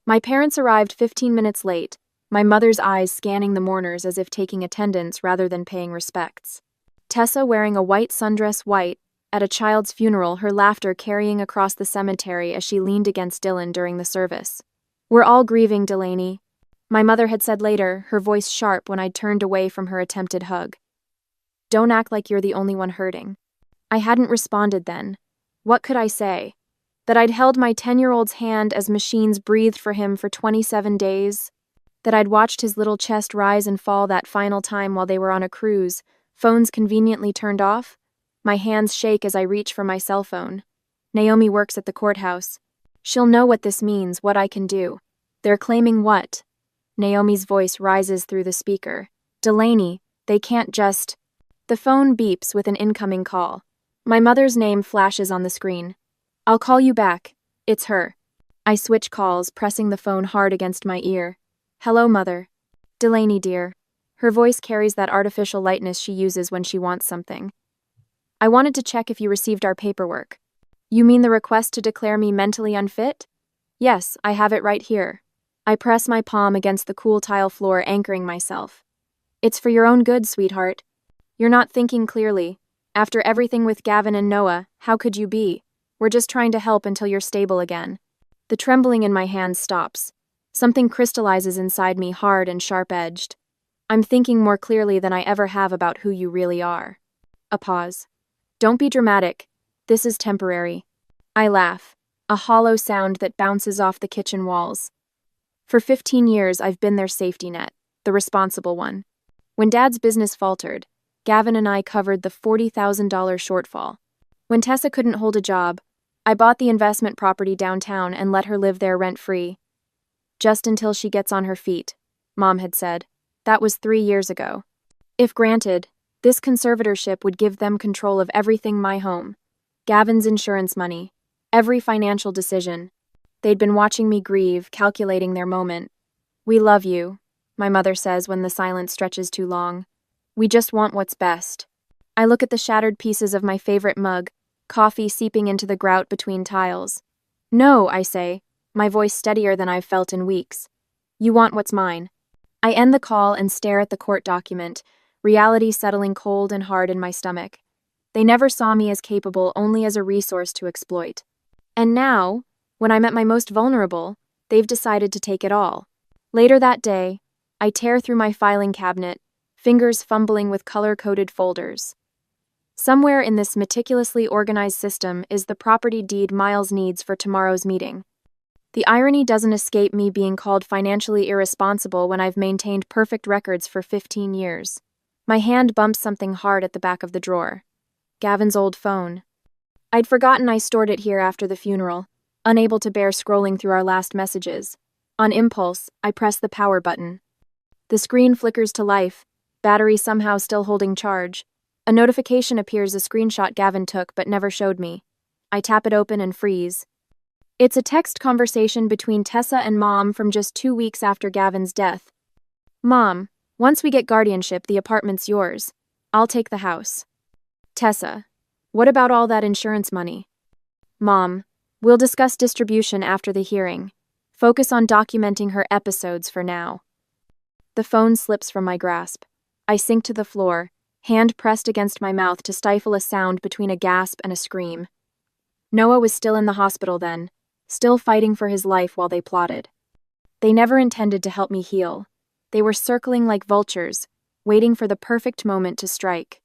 My parents arrived 15 minutes late, my mother's eyes scanning the mourners as if taking attendance rather than paying respects. Tessa wearing a white sundress, at a child's funeral, her laughter carrying across the cemetery as she leaned against Dylan during the service. We're all grieving, Delaney, my mother had said later, her voice sharp when I'd turned away from her attempted hug. Don't act like you're the only one hurting. I hadn't responded then. What could I say? That I'd held my 10-year-old's hand as machines breathed for him for 27 days? That I'd watched his little chest rise and fall that final time while they were on a cruise, phones conveniently turned off? My hands shake as I reach for my cell phone. Naomi works at the courthouse. She'll know what this means, what I can do. They're claiming what? Naomi's voice rises through the speaker. Delaney, they can't just... The phone beeps with an incoming call. My mother's name flashes on the screen. I'll call you back. It's her. I switch calls, pressing the phone hard against my ear. Hello, Mother. Delaney, dear. Her voice carries that artificial lightness she uses when she wants something. I wanted to check if you received our paperwork. You mean the request to declare me mentally unfit? Yes, I have it right here. I press my palm against the cool tile floor, anchoring myself. It's for your own good, sweetheart. You're not thinking clearly. After everything with Gavin and Noah, how could you be? We're just trying to help until you're stable again. The trembling in my hands stops. Something crystallizes inside me, hard and sharp-edged. I'm thinking more clearly than I ever have about who you really are. A pause. Don't be dramatic. This is temporary. I laugh, a hollow sound that bounces off the kitchen walls. For 15 years, I've been their safety net, the responsible one. When Dad's business faltered, Gavin and I covered the $40,000 shortfall. When Tessa couldn't hold a job, I bought the investment property downtown and let her live there rent-free. Just until she gets on her feet, Mom had said. That was 3 years ago. If granted, this conservatorship would give them control of everything, my home, Gavin's insurance money, every financial decision. They'd been watching me grieve, calculating their moment. We love you, my mother says when the silence stretches too long. We just want what's best. I look at the shattered pieces of my favorite mug, coffee seeping into the grout between tiles. No, I say, my voice steadier than I've felt in weeks. You want what's mine. I end the call and stare at the court document, reality settling cold and hard in my stomach. They never saw me as capable, only as a resource to exploit. And now, when I'm at my most vulnerable, they've decided to take it all. Later that day, I tear through my filing cabinet, fingers fumbling with color-coded folders. Somewhere in this meticulously organized system is the property deed Miles needs for tomorrow's meeting. The irony doesn't escape me being called financially irresponsible when I've maintained perfect records for 15 years. My hand bumps something hard at the back of the drawer. Gavin's old phone. I'd forgotten I stored it here after the funeral, unable to bear scrolling through our last messages. On impulse, I press the power button. The screen flickers to life, battery somehow still holding charge. A notification appears, a screenshot Gavin took but never showed me. I tap it open and freeze. It's a text conversation between Tessa and Mom from just 2 weeks after Gavin's death. Mom, once we get guardianship, the apartment's yours. I'll take the house. Tessa, what about all that insurance money? Mom, we'll discuss distribution after the hearing. Focus on documenting her episodes for now. The phone slips from my grasp. I sink to the floor, hand pressed against my mouth to stifle a sound between a gasp and a scream. Noah was still in the hospital then, still fighting for his life while they plotted. They never intended to help me heal. They were circling like vultures, waiting for the perfect moment to strike.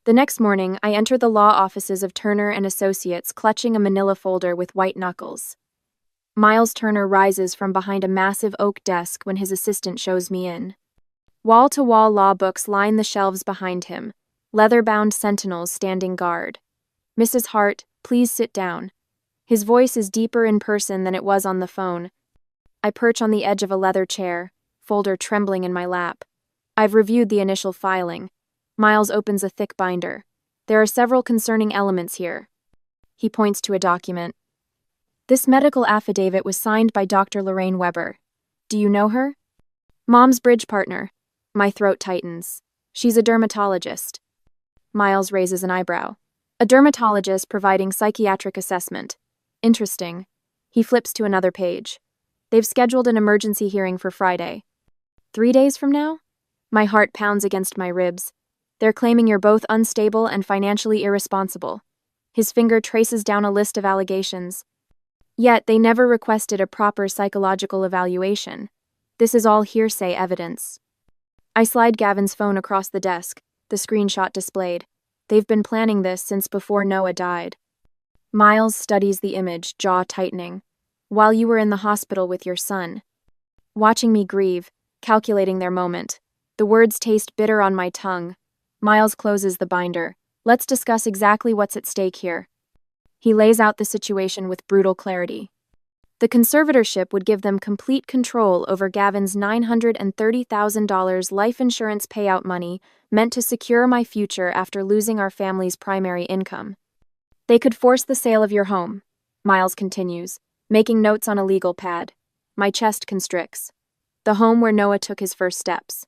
The next morning, I enter the law offices of Turner and Associates, clutching a manila folder with white knuckles. Miles Turner rises from behind a massive oak desk when his assistant shows me in. Wall-to-wall law books line the shelves behind him, leather-bound sentinels standing guard. Mrs. Hart, please sit down. His voice is deeper in person than it was on the phone. I perch on the edge of a leather chair, folder trembling in my lap. I've reviewed the initial filing. Miles opens a thick binder. There are several concerning elements here. He points to a document. This medical affidavit was signed by Dr. Lorraine Weber. Do you know her? Mom's bridge partner. My throat tightens. She's a dermatologist. Miles raises an eyebrow. A dermatologist providing psychiatric assessment. Interesting. He flips to another page. They've scheduled an emergency hearing for Friday. 3 days from now? My heart pounds against my ribs. They're claiming you're both unstable and financially irresponsible. His finger traces down a list of allegations. Yet they never requested a proper psychological evaluation. This is all hearsay evidence. I slide Gavin's phone across the desk, the screenshot displayed. They've been planning this since before Noah died. Miles studies the image, jaw tightening. While you were in the hospital with your son. Watching me grieve, calculating their moment. The words taste bitter on my tongue. Miles closes the binder. Let's discuss exactly what's at stake here. He lays out the situation with brutal clarity. The conservatorship would give them complete control over Gavin's $930,000 life insurance payout money meant to secure my future after losing our family's primary income. They could force the sale of your home, Miles continues, making notes on a legal pad. My chest constricts. The home where Noah took his first steps.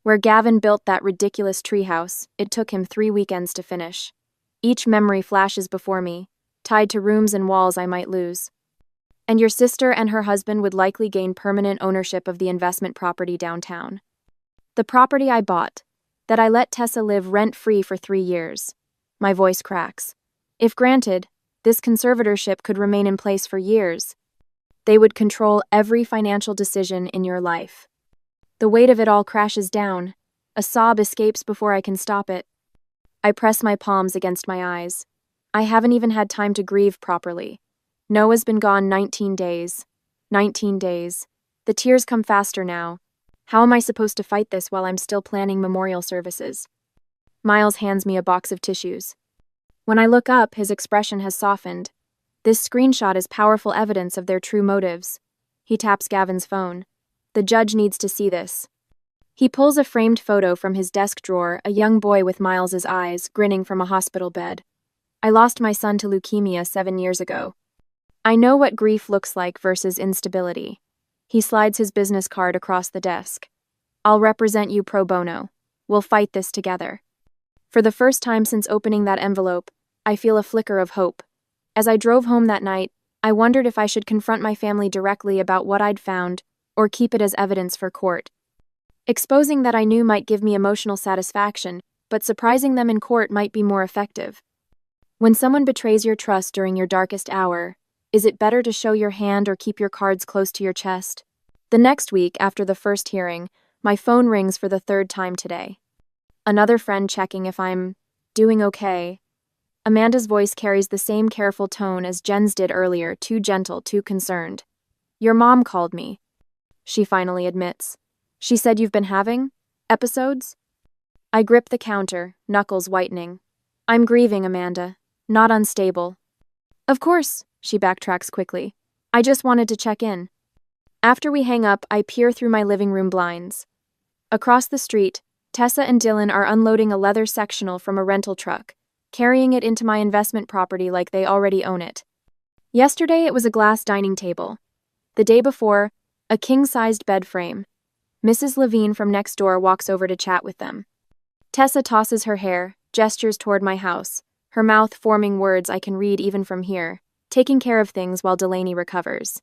Where Gavin built that ridiculous treehouse, it took him 3 weekends to finish. Each memory flashes before me, tied to rooms and walls I might lose. And your sister and her husband would likely gain permanent ownership of the investment property downtown. The property I bought, that I let Tessa live rent-free for 3 years. My voice cracks. If granted, this conservatorship could remain in place for years. They would control every financial decision in your life. The weight of it all crashes down. A sob escapes before I can stop it. I press my palms against my eyes. I haven't even had time to grieve properly. Noah's been gone 19 days. 19 days. The tears come faster now. How am I supposed to fight this while I'm still planning memorial services? Miles hands me a box of tissues. When I look up, his expression has softened. This screenshot is powerful evidence of their true motives. He taps Gavin's phone. The judge needs to see this. He pulls a framed photo from his desk drawer, a young boy with Miles's eyes, grinning from a hospital bed. I lost my son to leukemia 7 years ago. I know what grief looks like versus instability. He slides his business card across the desk. I'll represent you pro bono. We'll fight this together. For the first time since opening that envelope, I feel a flicker of hope. As I drove home that night, I wondered if I should confront my family directly about what I'd found, or keep it as evidence for court. Exposing that I knew might give me emotional satisfaction, but surprising them in court might be more effective. When someone betrays your trust during your darkest hour, is it better to show your hand or keep your cards close to your chest? The next week, after the first hearing, my phone rings for the 3rd time today. Another friend checking if I'm doing okay. Amanda's voice carries the same careful tone as Jen's did earlier, too gentle, too concerned. Your mom called me. She finally admits. She said you've been having episodes? I grip the counter, knuckles whitening. I'm grieving, Amanda. Not unstable. Of course, she backtracks quickly. I just wanted to check in. After we hang up, I peer through my living room blinds. Across the street, Tessa and Dylan are unloading a leather sectional from a rental truck, carrying it into my investment property like they already own it. Yesterday it was a glass dining table. The day before, a king-sized bed frame. Mrs. Levine from next door walks over to chat with them. Tessa tosses her hair, gestures toward my house, her mouth forming words I can read even from here, taking care of things while Delaney recovers.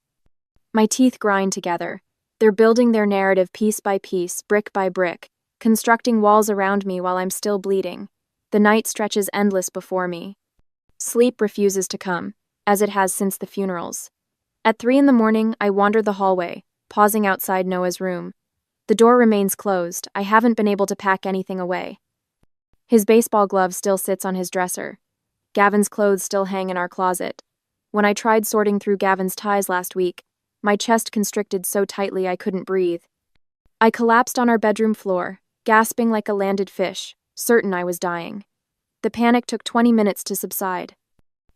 My teeth grind together. They're building their narrative piece by piece, brick by brick, constructing walls around me while I'm still bleeding. The night stretches endless before me. Sleep refuses to come, as it has since the funerals. At 3 a.m, I wander the hallway, pausing outside Noah's room. The door remains closed. I haven't been able to pack anything away. His baseball glove still sits on his dresser. Gavin's clothes still hang in our closet. When I tried sorting through Gavin's ties last week, my chest constricted so tightly I couldn't breathe. I collapsed on our bedroom floor, gasping like a landed fish, certain I was dying. The panic took 20 minutes to subside.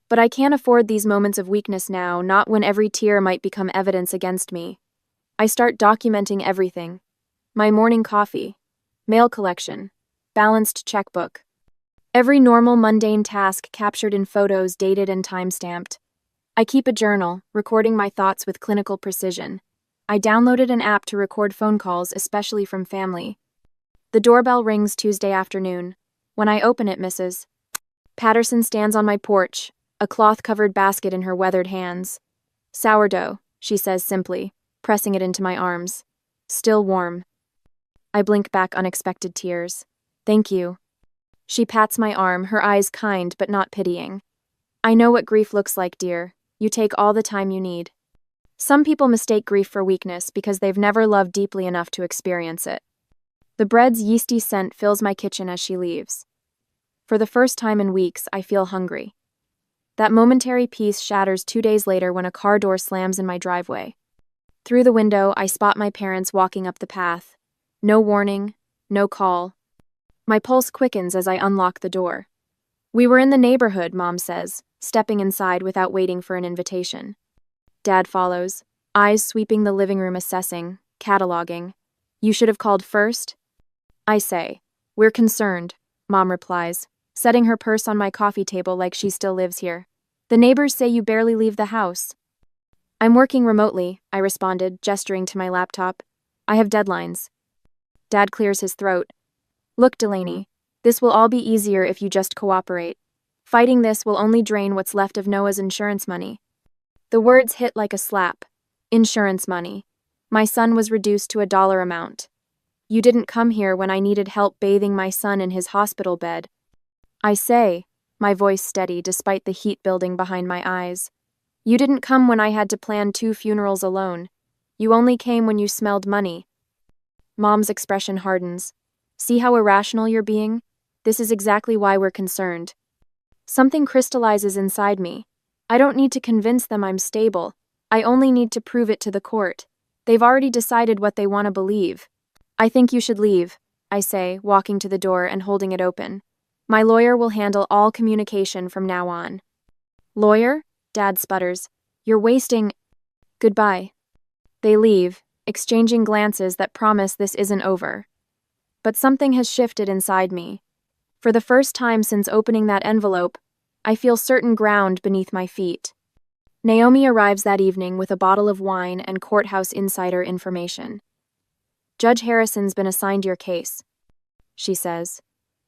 But I can't afford these moments of weakness now, not when every tear might become evidence against me. I start documenting everything. My morning coffee, mail collection, balanced checkbook. Every normal mundane task captured in photos dated and time-stamped. I keep a journal, recording my thoughts with clinical precision. I downloaded an app to record phone calls, especially from family. The doorbell rings Tuesday afternoon. When I open it, Mrs. Patterson stands on my porch, a cloth-covered basket in her weathered hands. Sourdough, she says simply, pressing it into my arms. Still warm. I blink back unexpected tears. Thank you. She pats my arm, her eyes kind but not pitying. I know what grief looks like, dear. You take all the time you need. Some people mistake grief for weakness because they've never loved deeply enough to experience it. The bread's yeasty scent fills my kitchen as she leaves. For the first time in weeks, I feel hungry. That momentary peace shatters 2 days later when a car door slams in my driveway. Through the window, I spot my parents walking up the path. No warning, no call. My pulse quickens as I unlock the door. We were in the neighborhood, Mom says, stepping inside without waiting for an invitation. Dad follows, eyes sweeping the living room, assessing, cataloging. You should have called first? I say. We're concerned, Mom replies, setting her purse on my coffee table like she still lives here. The neighbors say you barely leave the house. I'm working remotely, I responded, gesturing to my laptop. I have deadlines. Dad clears his throat. Look, Delaney, this will all be easier if you just cooperate. Fighting this will only drain what's left of Noah's insurance money. The words hit like a slap. Insurance money. My son was reduced to $1 amount. You didn't come here when I needed help bathing my son in his hospital bed. I say, my voice steady despite the heat building behind my eyes. You didn't come when I had to plan 2 funerals alone. You only came when you smelled money. Mom's expression hardens. See how irrational you're being? This is exactly why we're concerned. Something crystallizes inside me. I don't need to convince them I'm stable. I only need to prove it to the court. They've already decided what they want to believe. I think you should leave, I say, walking to the door and holding it open. My lawyer will handle all communication from now on. Lawyer? Dad sputters. You're wasting... Goodbye. They leave, exchanging glances that promise this isn't over. But something has shifted inside me. For the first time since opening that envelope, I feel certain ground beneath my feet. Naomi arrives that evening with a bottle of wine and courthouse insider information. Judge Harrison's been assigned your case, she says.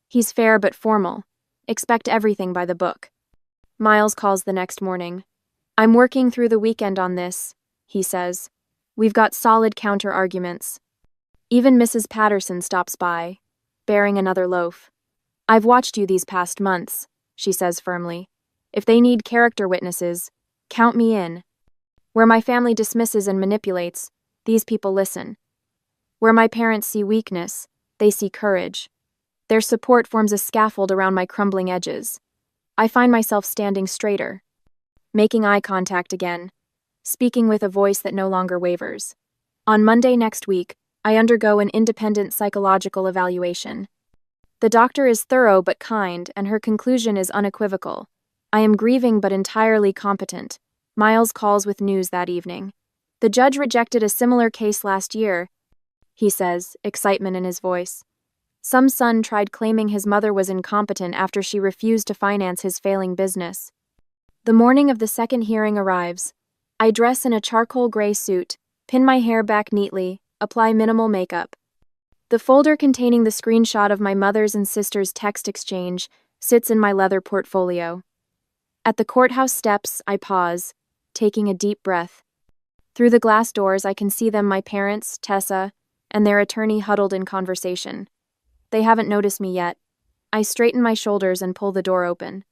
He's fair but formal. Expect everything by the book. Miles calls the next morning. I'm working through the weekend on this, he says. We've got solid counter-arguments. Even Mrs. Patterson stops by, bearing another loaf. I've watched you these past months, she says firmly. If they need character witnesses, count me in. Where my family dismisses and manipulates, these people listen. Where my parents see weakness, they see courage. Their support forms a scaffold around my crumbling edges. I find myself standing straighter, making eye contact again, speaking with a voice that no longer wavers. On Monday next week, I undergo an independent psychological evaluation. The doctor is thorough but kind, and her conclusion is unequivocal. I am grieving but entirely competent. Miles calls with news that evening. The judge rejected a similar case last year, he says, excitement in his voice. Some son tried claiming his mother was incompetent after she refused to finance his failing business. The morning of the second hearing arrives. I dress in a charcoal gray suit, pin my hair back neatly, apply minimal makeup. The folder containing the screenshot of my mother's and sister's text exchange sits in my leather portfolio. At the courthouse steps, I pause, taking a deep breath. Through the glass doors, I can see them, my parents, Tessa, and their attorney huddled in conversation. They haven't noticed me yet. I straighten my shoulders and pull the door open.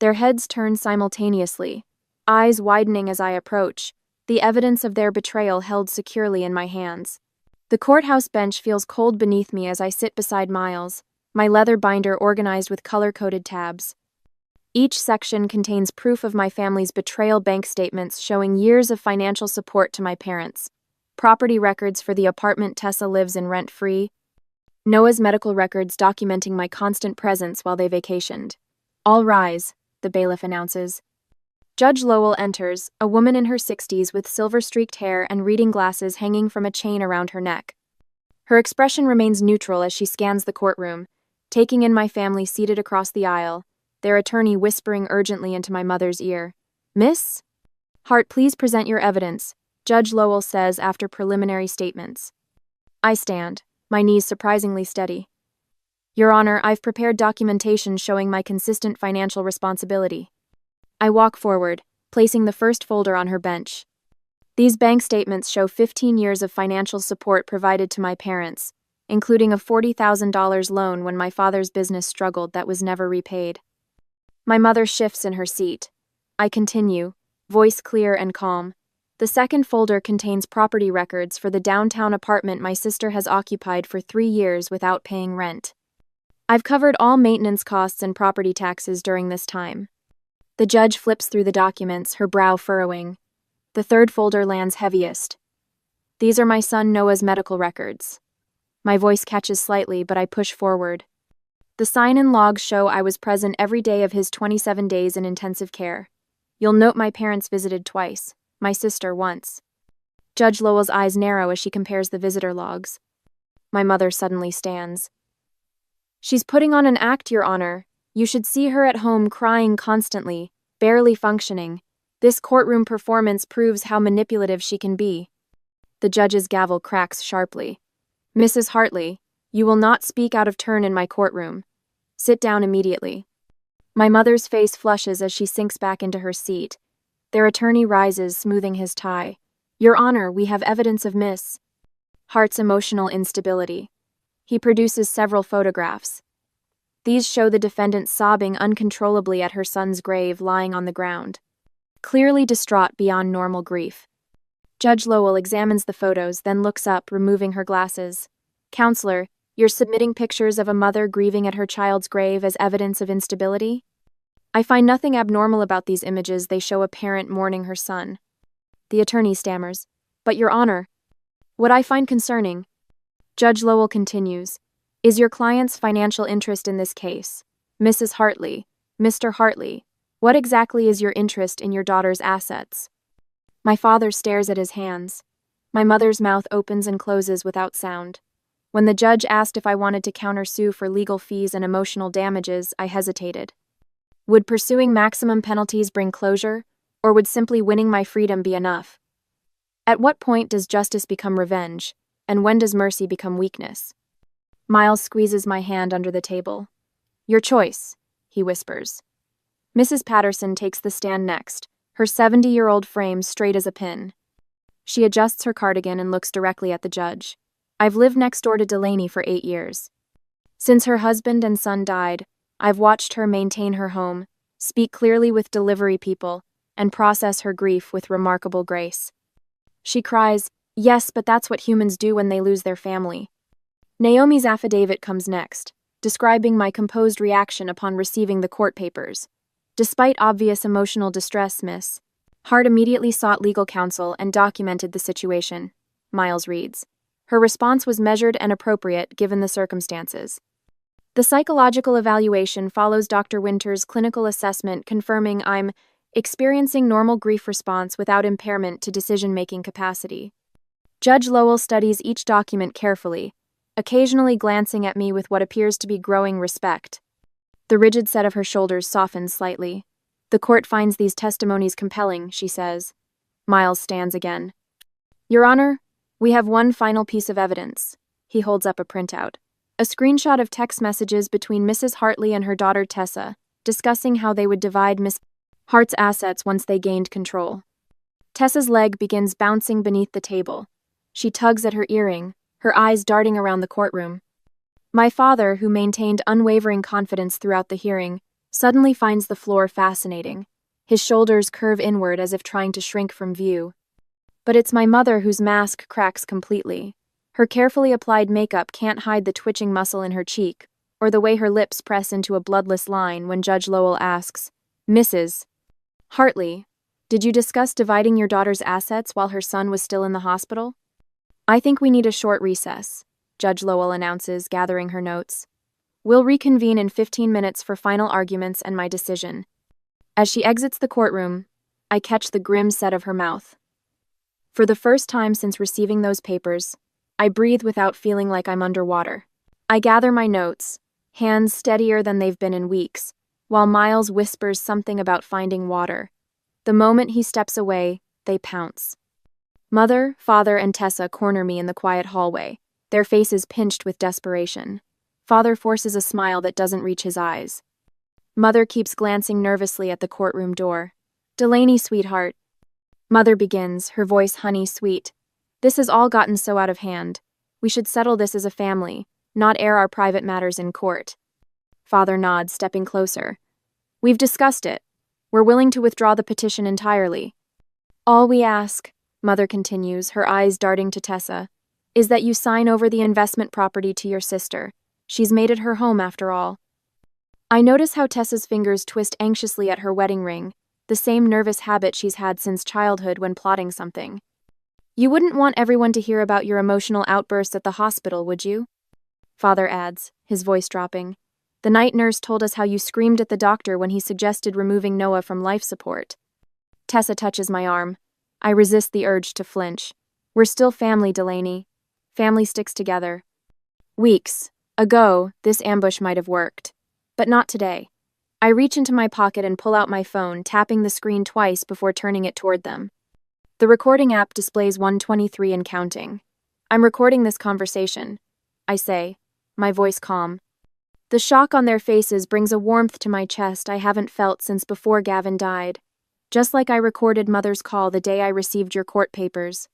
Their heads turn simultaneously, eyes widening as I approach, the evidence of their betrayal held securely in my hands. The courthouse bench feels cold beneath me as I sit beside Miles, my leather binder organized with color-coded tabs. Each section contains proof of my family's betrayal, bank statements showing years of financial support to my parents, property records for the apartment Tessa lives in rent-free, Noah's medical records documenting my constant presence while they vacationed. All rise, the bailiff announces. Judge Lowell enters, a woman in her 60s with silver-streaked hair and reading glasses hanging from a chain around her neck. Her expression remains neutral as she scans the courtroom, taking in my family seated across the aisle, their attorney whispering urgently into my mother's ear. Miss Hart, please present your evidence, Judge Lowell says after preliminary statements. I stand, my knees surprisingly steady. Your Honor, I've prepared documentation showing my consistent financial responsibility. I walk forward, placing the first folder on her bench. These bank statements show 15 years of financial support provided to my parents, including a $40,000 loan when my father's business struggled that was never repaid. My mother shifts in her seat. I continue, voice clear and calm. The second folder contains property records for the downtown apartment my sister has occupied for 3 years without paying rent. I've covered all maintenance costs and property taxes during this time. The judge flips through the documents, her brow furrowing. The third folder lands heaviest. These are my son Noah's medical records. My voice catches slightly, but I push forward. The sign-in logs show I was present every day of his 27 days in intensive care. You'll note my parents visited twice, my sister once. Judge Lowell's eyes narrow as she compares the visitor logs. My mother suddenly stands. She's putting on an act, Your Honor. You should see her at home crying constantly, barely functioning. This courtroom performance proves how manipulative she can be. The judge's gavel cracks sharply. Mrs. Hartley, you will not speak out of turn in my courtroom. Sit down immediately. My mother's face flushes as she sinks back into her seat. Their attorney rises, smoothing his tie. Your Honor, we have evidence of Miss Hart's emotional instability. He produces several photographs. These show the defendant sobbing uncontrollably at her son's grave lying on the ground, clearly distraught beyond normal grief. Judge Lowell examines the photos, then looks up, removing her glasses. Counselor, you're submitting pictures of a mother grieving at her child's grave as evidence of instability? I find nothing abnormal about these images. They show a parent mourning her son. The attorney stammers. But, Your Honor, what I find concerning, Judge Lowell continues, is your client's financial interest in this case. Mrs. Hartley, Mr. Hartley, what exactly is your interest in your daughter's assets? My father stares at his hands. My mother's mouth opens and closes without sound. When the judge asked if I wanted to countersue for legal fees and emotional damages, I hesitated. Would pursuing maximum penalties bring closure, or would simply winning my freedom be enough? At what point does justice become revenge, and when does mercy become weakness? Miles squeezes my hand under the table. Your choice, he whispers. Mrs. Patterson takes the stand next, her 70-year-old frame straight as a pin. She adjusts her cardigan and looks directly at the judge. I've lived next door to Delaney for 8 years. Since her husband and son died, I've watched her maintain her home, speak clearly with delivery people, and process her grief with remarkable grace. She cries, yes, but that's what humans do when they lose their family. Naomi's affidavit comes next, describing my composed reaction upon receiving the court papers. Despite obvious emotional distress, Miss Hart immediately sought legal counsel and documented the situation, Miles reads. Her response was measured and appropriate given the circumstances. The psychological evaluation follows Dr. Winter's clinical assessment confirming I'm experiencing normal grief response without impairment to decision-making capacity. Judge Lowell studies each document carefully, occasionally glancing at me with what appears to be growing respect. The rigid set of her shoulders softens slightly. The court finds these testimonies compelling, she says. Miles stands again. Your Honor, we have one final piece of evidence. He holds up a printout. A screenshot of text messages between Mrs. Hartley and her daughter Tessa, discussing how they would divide Miss Hart's assets once they gained control. Tessa's leg begins bouncing beneath the table. She tugs at her earring, her eyes darting around the courtroom. My father, who maintained unwavering confidence throughout the hearing, suddenly finds the floor fascinating. His shoulders curve inward as if trying to shrink from view. But it's my mother whose mask cracks completely. Her carefully applied makeup can't hide the twitching muscle in her cheek, or the way her lips press into a bloodless line when Judge Lowell asks, Mrs. Hartley, did you discuss dividing your daughter's assets while her son was still in the hospital? I think we need a short recess, Judge Lowell announces, gathering her notes. We'll reconvene in 15 minutes for final arguments and my decision. As she exits the courtroom, I catch the grim set of her mouth. For the first time since receiving those papers, I breathe without feeling like I'm underwater. I gather my notes, hands steadier than they've been in weeks, while Miles whispers something about finding water. The moment he steps away, they pounce. Mother, father, and Tessa corner me in the quiet hallway, their faces pinched with desperation. Father forces a smile that doesn't reach his eyes. Mother keeps glancing nervously at the courtroom door. Delaney, sweetheart. Mother begins, her voice honey-sweet. This has all gotten so out of hand. We should settle this as a family, not air our private matters in court. Father nods, stepping closer. We've discussed it. We're willing to withdraw the petition entirely. All we ask, Mother continues, her eyes darting to Tessa, is that you sign over the investment property to your sister. She's made it her home after all. I notice how Tessa's fingers twist anxiously at her wedding ring, the same nervous habit she's had since childhood when plotting something. You wouldn't want everyone to hear about your emotional outbursts at the hospital, would you? Father adds, his voice dropping. The night nurse told us how you screamed at the doctor when he suggested removing Noah from life support. Tessa touches my arm. I resist the urge to flinch. We're still family, Delaney. Family sticks together. Weeks ago, this ambush might have worked. But not today. I reach into my pocket and pull out my phone, tapping the screen twice before turning it toward them. The recording app displays 1:23 and counting. I'm recording this conversation, I say, my voice calm. The shock on their faces brings a warmth to my chest I haven't felt since before Gavin died. Just like I recorded Mother's call the day I received your court papers.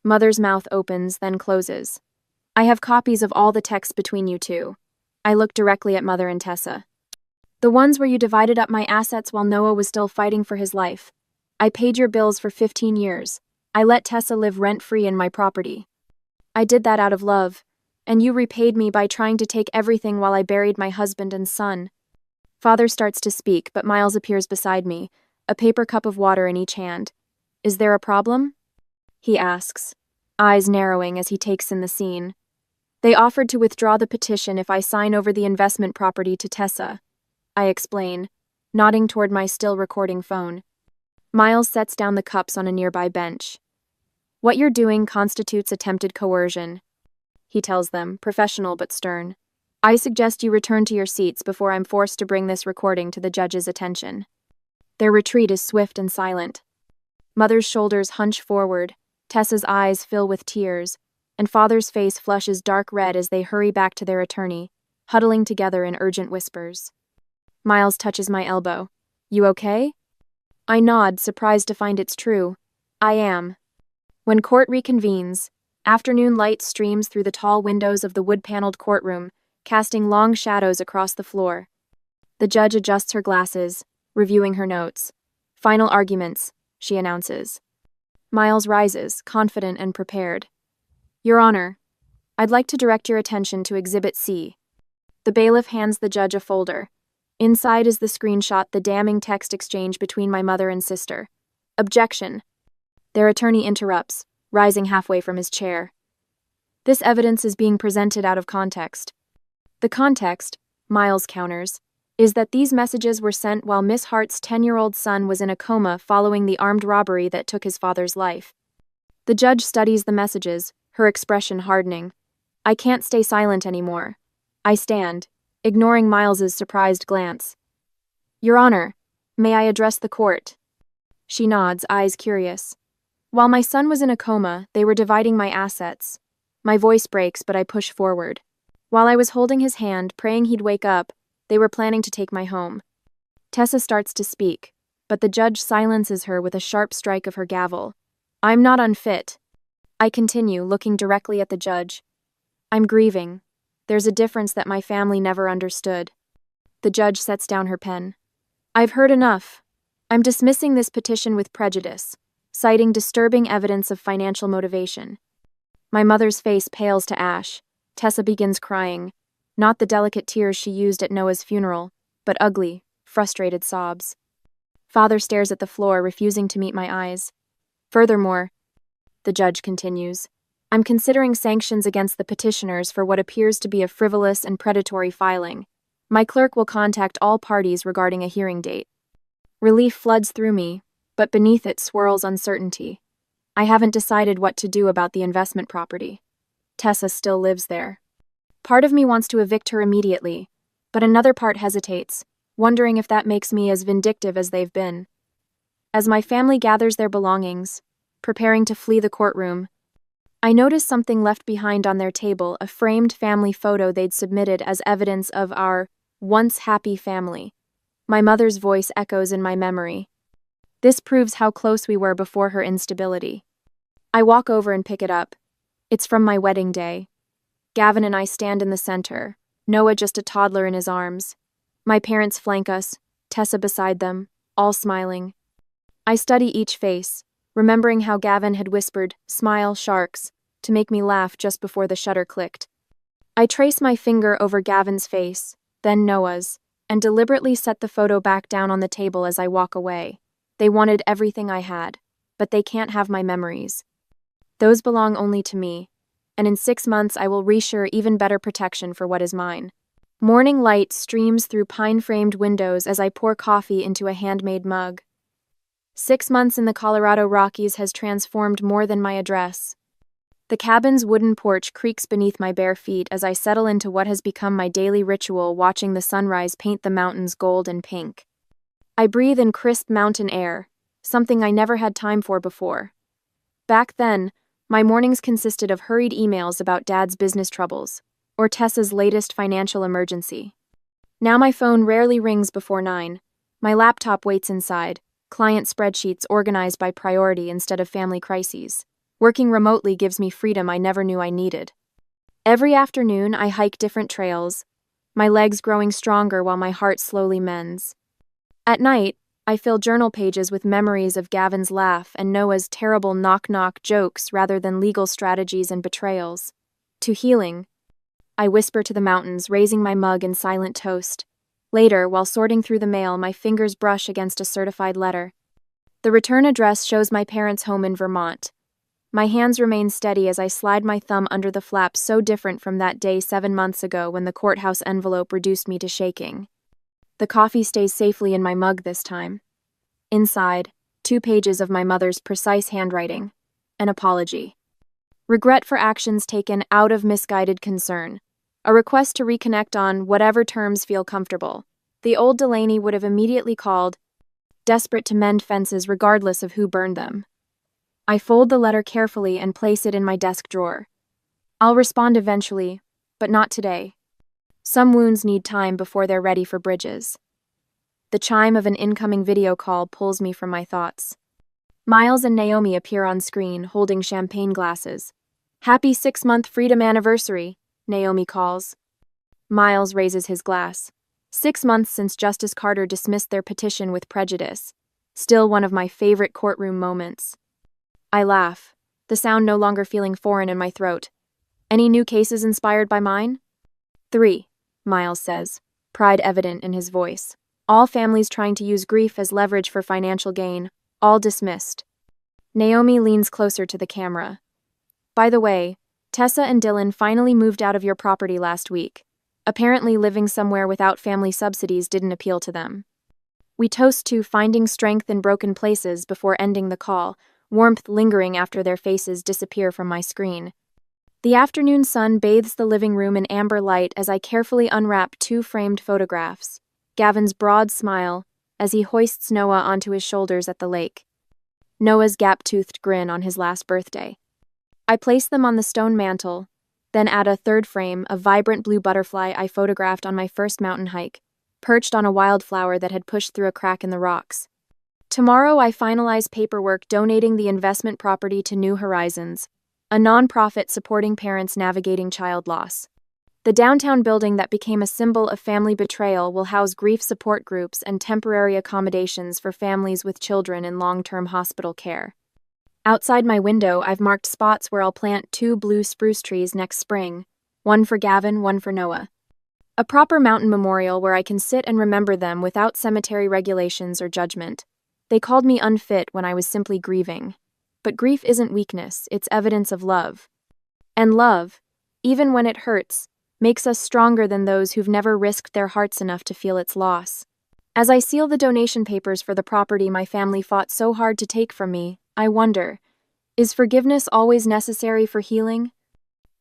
Mother's mouth opens, then closes. I have copies of all the texts between you two. I look directly at Mother and Tessa. The ones where you divided up my assets while Noah was still fighting for his life. I paid your bills for 15 years. I let Tessa live rent-free in my property. I did that out of love, and you repaid me by trying to take everything while I buried my husband and son. Father starts to speak, but Miles appears beside me, a paper cup of water in each hand. Is there a problem? He asks, eyes narrowing as he takes in the scene. They offered to withdraw the petition if I sign over the investment property to Tessa. I explain, nodding toward my still recording phone. Miles sets down the cups on a nearby bench. What you're doing constitutes attempted coercion, he tells them, professional but stern. I suggest you return to your seats before I'm forced to bring this recording to the judge's attention. Their retreat is swift and silent. Mother's shoulders hunch forward, Tessa's eyes fill with tears, and Father's face flushes dark red as they hurry back to their attorney, huddling together in urgent whispers. Miles touches my elbow. You okay? I nod, surprised to find it's true. I am. When court reconvenes, afternoon light streams through the tall windows of the wood-paneled courtroom, casting long shadows across the floor. The judge adjusts her glasses, reviewing her notes. Final arguments, she announces. Miles rises, confident and prepared. Your Honor, I'd like to direct your attention to Exhibit C. The bailiff hands the judge a folder. Inside is the screenshot, the damning text exchange between my mother and sister. Objection. Their attorney interrupts, rising halfway from his chair. This evidence is being presented out of context. The context, Miles counters, is that these messages were sent while Miss Hart's 10-year-old son was in a coma following the armed robbery that took his father's life. The judge studies the messages, her expression hardening. I can't stay silent anymore. I stand, ignoring Miles's surprised glance. Your Honor, may I address the court? She nods, eyes curious. While my son was in a coma, they were dividing my assets. My voice breaks, but I push forward. While I was holding his hand, praying he'd wake up, they were planning to take my home. Tessa starts to speak, but the judge silences her with a sharp strike of her gavel. I'm not unfit. I continue, looking directly at the judge. I'm grieving. There's a difference that my family never understood. The judge sets down her pen. I've heard enough. I'm dismissing this petition with prejudice, citing disturbing evidence of financial motivation. My mother's face pales to ash. Tessa begins crying, not the delicate tears she used at Noah's funeral, but ugly, frustrated sobs. Father stares at the floor, refusing to meet my eyes. Furthermore, the judge continues, I'm considering sanctions against the petitioners for what appears to be a frivolous and predatory filing. My clerk will contact all parties regarding a hearing date. Relief floods through me, but beneath it swirls uncertainty. I haven't decided what to do about the investment property. Tessa still lives there. Part of me wants to evict her immediately, but another part hesitates, wondering if that makes me as vindictive as they've been. As my family gathers their belongings, preparing to flee the courtroom, I notice something left behind on their table, a framed family photo they'd submitted as evidence of our once happy family. My mother's voice echoes in my memory. This proves how close we were before her instability. I walk over and pick it up. It's from my wedding day. Gavin and I stand in the center, Noah just a toddler in his arms. My parents flank us, Tessa beside them, all smiling. I study each face, remembering how Gavin had whispered, "Smile, sharks," to make me laugh just before the shutter clicked. I trace my finger over Gavin's face, then Noah's, and deliberately set the photo back down on the table as I walk away. They wanted everything I had, but they can't have my memories. Those belong only to me, and in 6 months I will reassure even better protection for what is mine. Morning light streams through pine-framed windows as I pour coffee into a handmade mug. 6 months in the Colorado Rockies has transformed more than my address. The cabin's wooden porch creaks beneath my bare feet as I settle into what has become my daily ritual, watching the sunrise paint the mountains gold and pink. I breathe in crisp mountain air, something I never had time for before. Back then, my mornings consisted of hurried emails about Dad's business troubles, or Tessa's latest financial emergency. Now my phone rarely rings before 9. My laptop waits inside, client spreadsheets organized by priority instead of family crises. Working remotely gives me freedom I never knew I needed. Every afternoon, I hike different trails, my legs growing stronger while my heart slowly mends. At night, I fill journal pages with memories of Gavin's laugh and Noah's terrible knock-knock jokes rather than legal strategies and betrayals. To healing, I whisper to the mountains, raising my mug in silent toast. Later, while sorting through the mail, my fingers brush against a certified letter. The return address shows my parents' home in Vermont. My hands remain steady as I slide my thumb under the flap, so different from that day 7 months ago when the courthouse envelope reduced me to shaking. The coffee stays safely in my mug this time. Inside, 2 pages of my mother's precise handwriting. An apology. Regret for actions taken out of misguided concern. A request to reconnect on whatever terms feel comfortable. The old Delaney would have immediately called, desperate to mend fences regardless of who burned them. I fold the letter carefully and place it in my desk drawer. I'll respond eventually, but not today. Some wounds need time before they're ready for bridges. The chime of an incoming video call pulls me from my thoughts. Miles and Naomi appear on screen, holding champagne glasses. "Happy 6-month freedom anniversary," Naomi calls. Miles raises his glass. 6 months since Justice Carter dismissed their petition with prejudice. Still one of my favorite courtroom moments. I laugh, the sound no longer feeling foreign in my throat. Any new cases inspired by mine? 3, Miles says, pride evident in his voice. All families trying to use grief as leverage for financial gain, all dismissed. Naomi leans closer to the camera. By the way, Tessa and Dylan finally moved out of your property last week. Apparently, living somewhere without family subsidies didn't appeal to them. We toast to finding strength in broken places before ending the call, warmth lingering after their faces disappear from my screen. The afternoon sun bathes the living room in amber light as I carefully unwrap 2 framed photographs. Gavin's broad smile as he hoists Noah onto his shoulders at the lake. Noah's gap-toothed grin on his last birthday. I place them on the stone mantel, then add a 3rd frame, a vibrant blue butterfly I photographed on my first mountain hike, perched on a wildflower that had pushed through a crack in the rocks. Tomorrow I finalize paperwork donating the investment property to New Horizons, a nonprofit supporting parents navigating child loss. The downtown building that became a symbol of family betrayal will house grief support groups and temporary accommodations for families with children in long-term hospital care. Outside my window, I've marked spots where I'll plant 2 blue spruce trees next spring, one for Gavin, one for Noah. A proper mountain memorial where I can sit and remember them without cemetery regulations or judgment. They called me unfit when I was simply grieving. But grief isn't weakness, it's evidence of love. And love, even when it hurts, makes us stronger than those who've never risked their hearts enough to feel its loss. As I seal the donation papers for the property my family fought so hard to take from me, I wonder, is forgiveness always necessary for healing?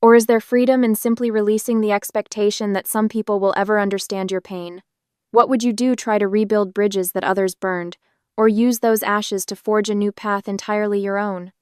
Or is there freedom in simply releasing the expectation that some people will ever understand your pain? What would you do? Try to rebuild bridges that others burned, or use those ashes to forge a new path entirely your own?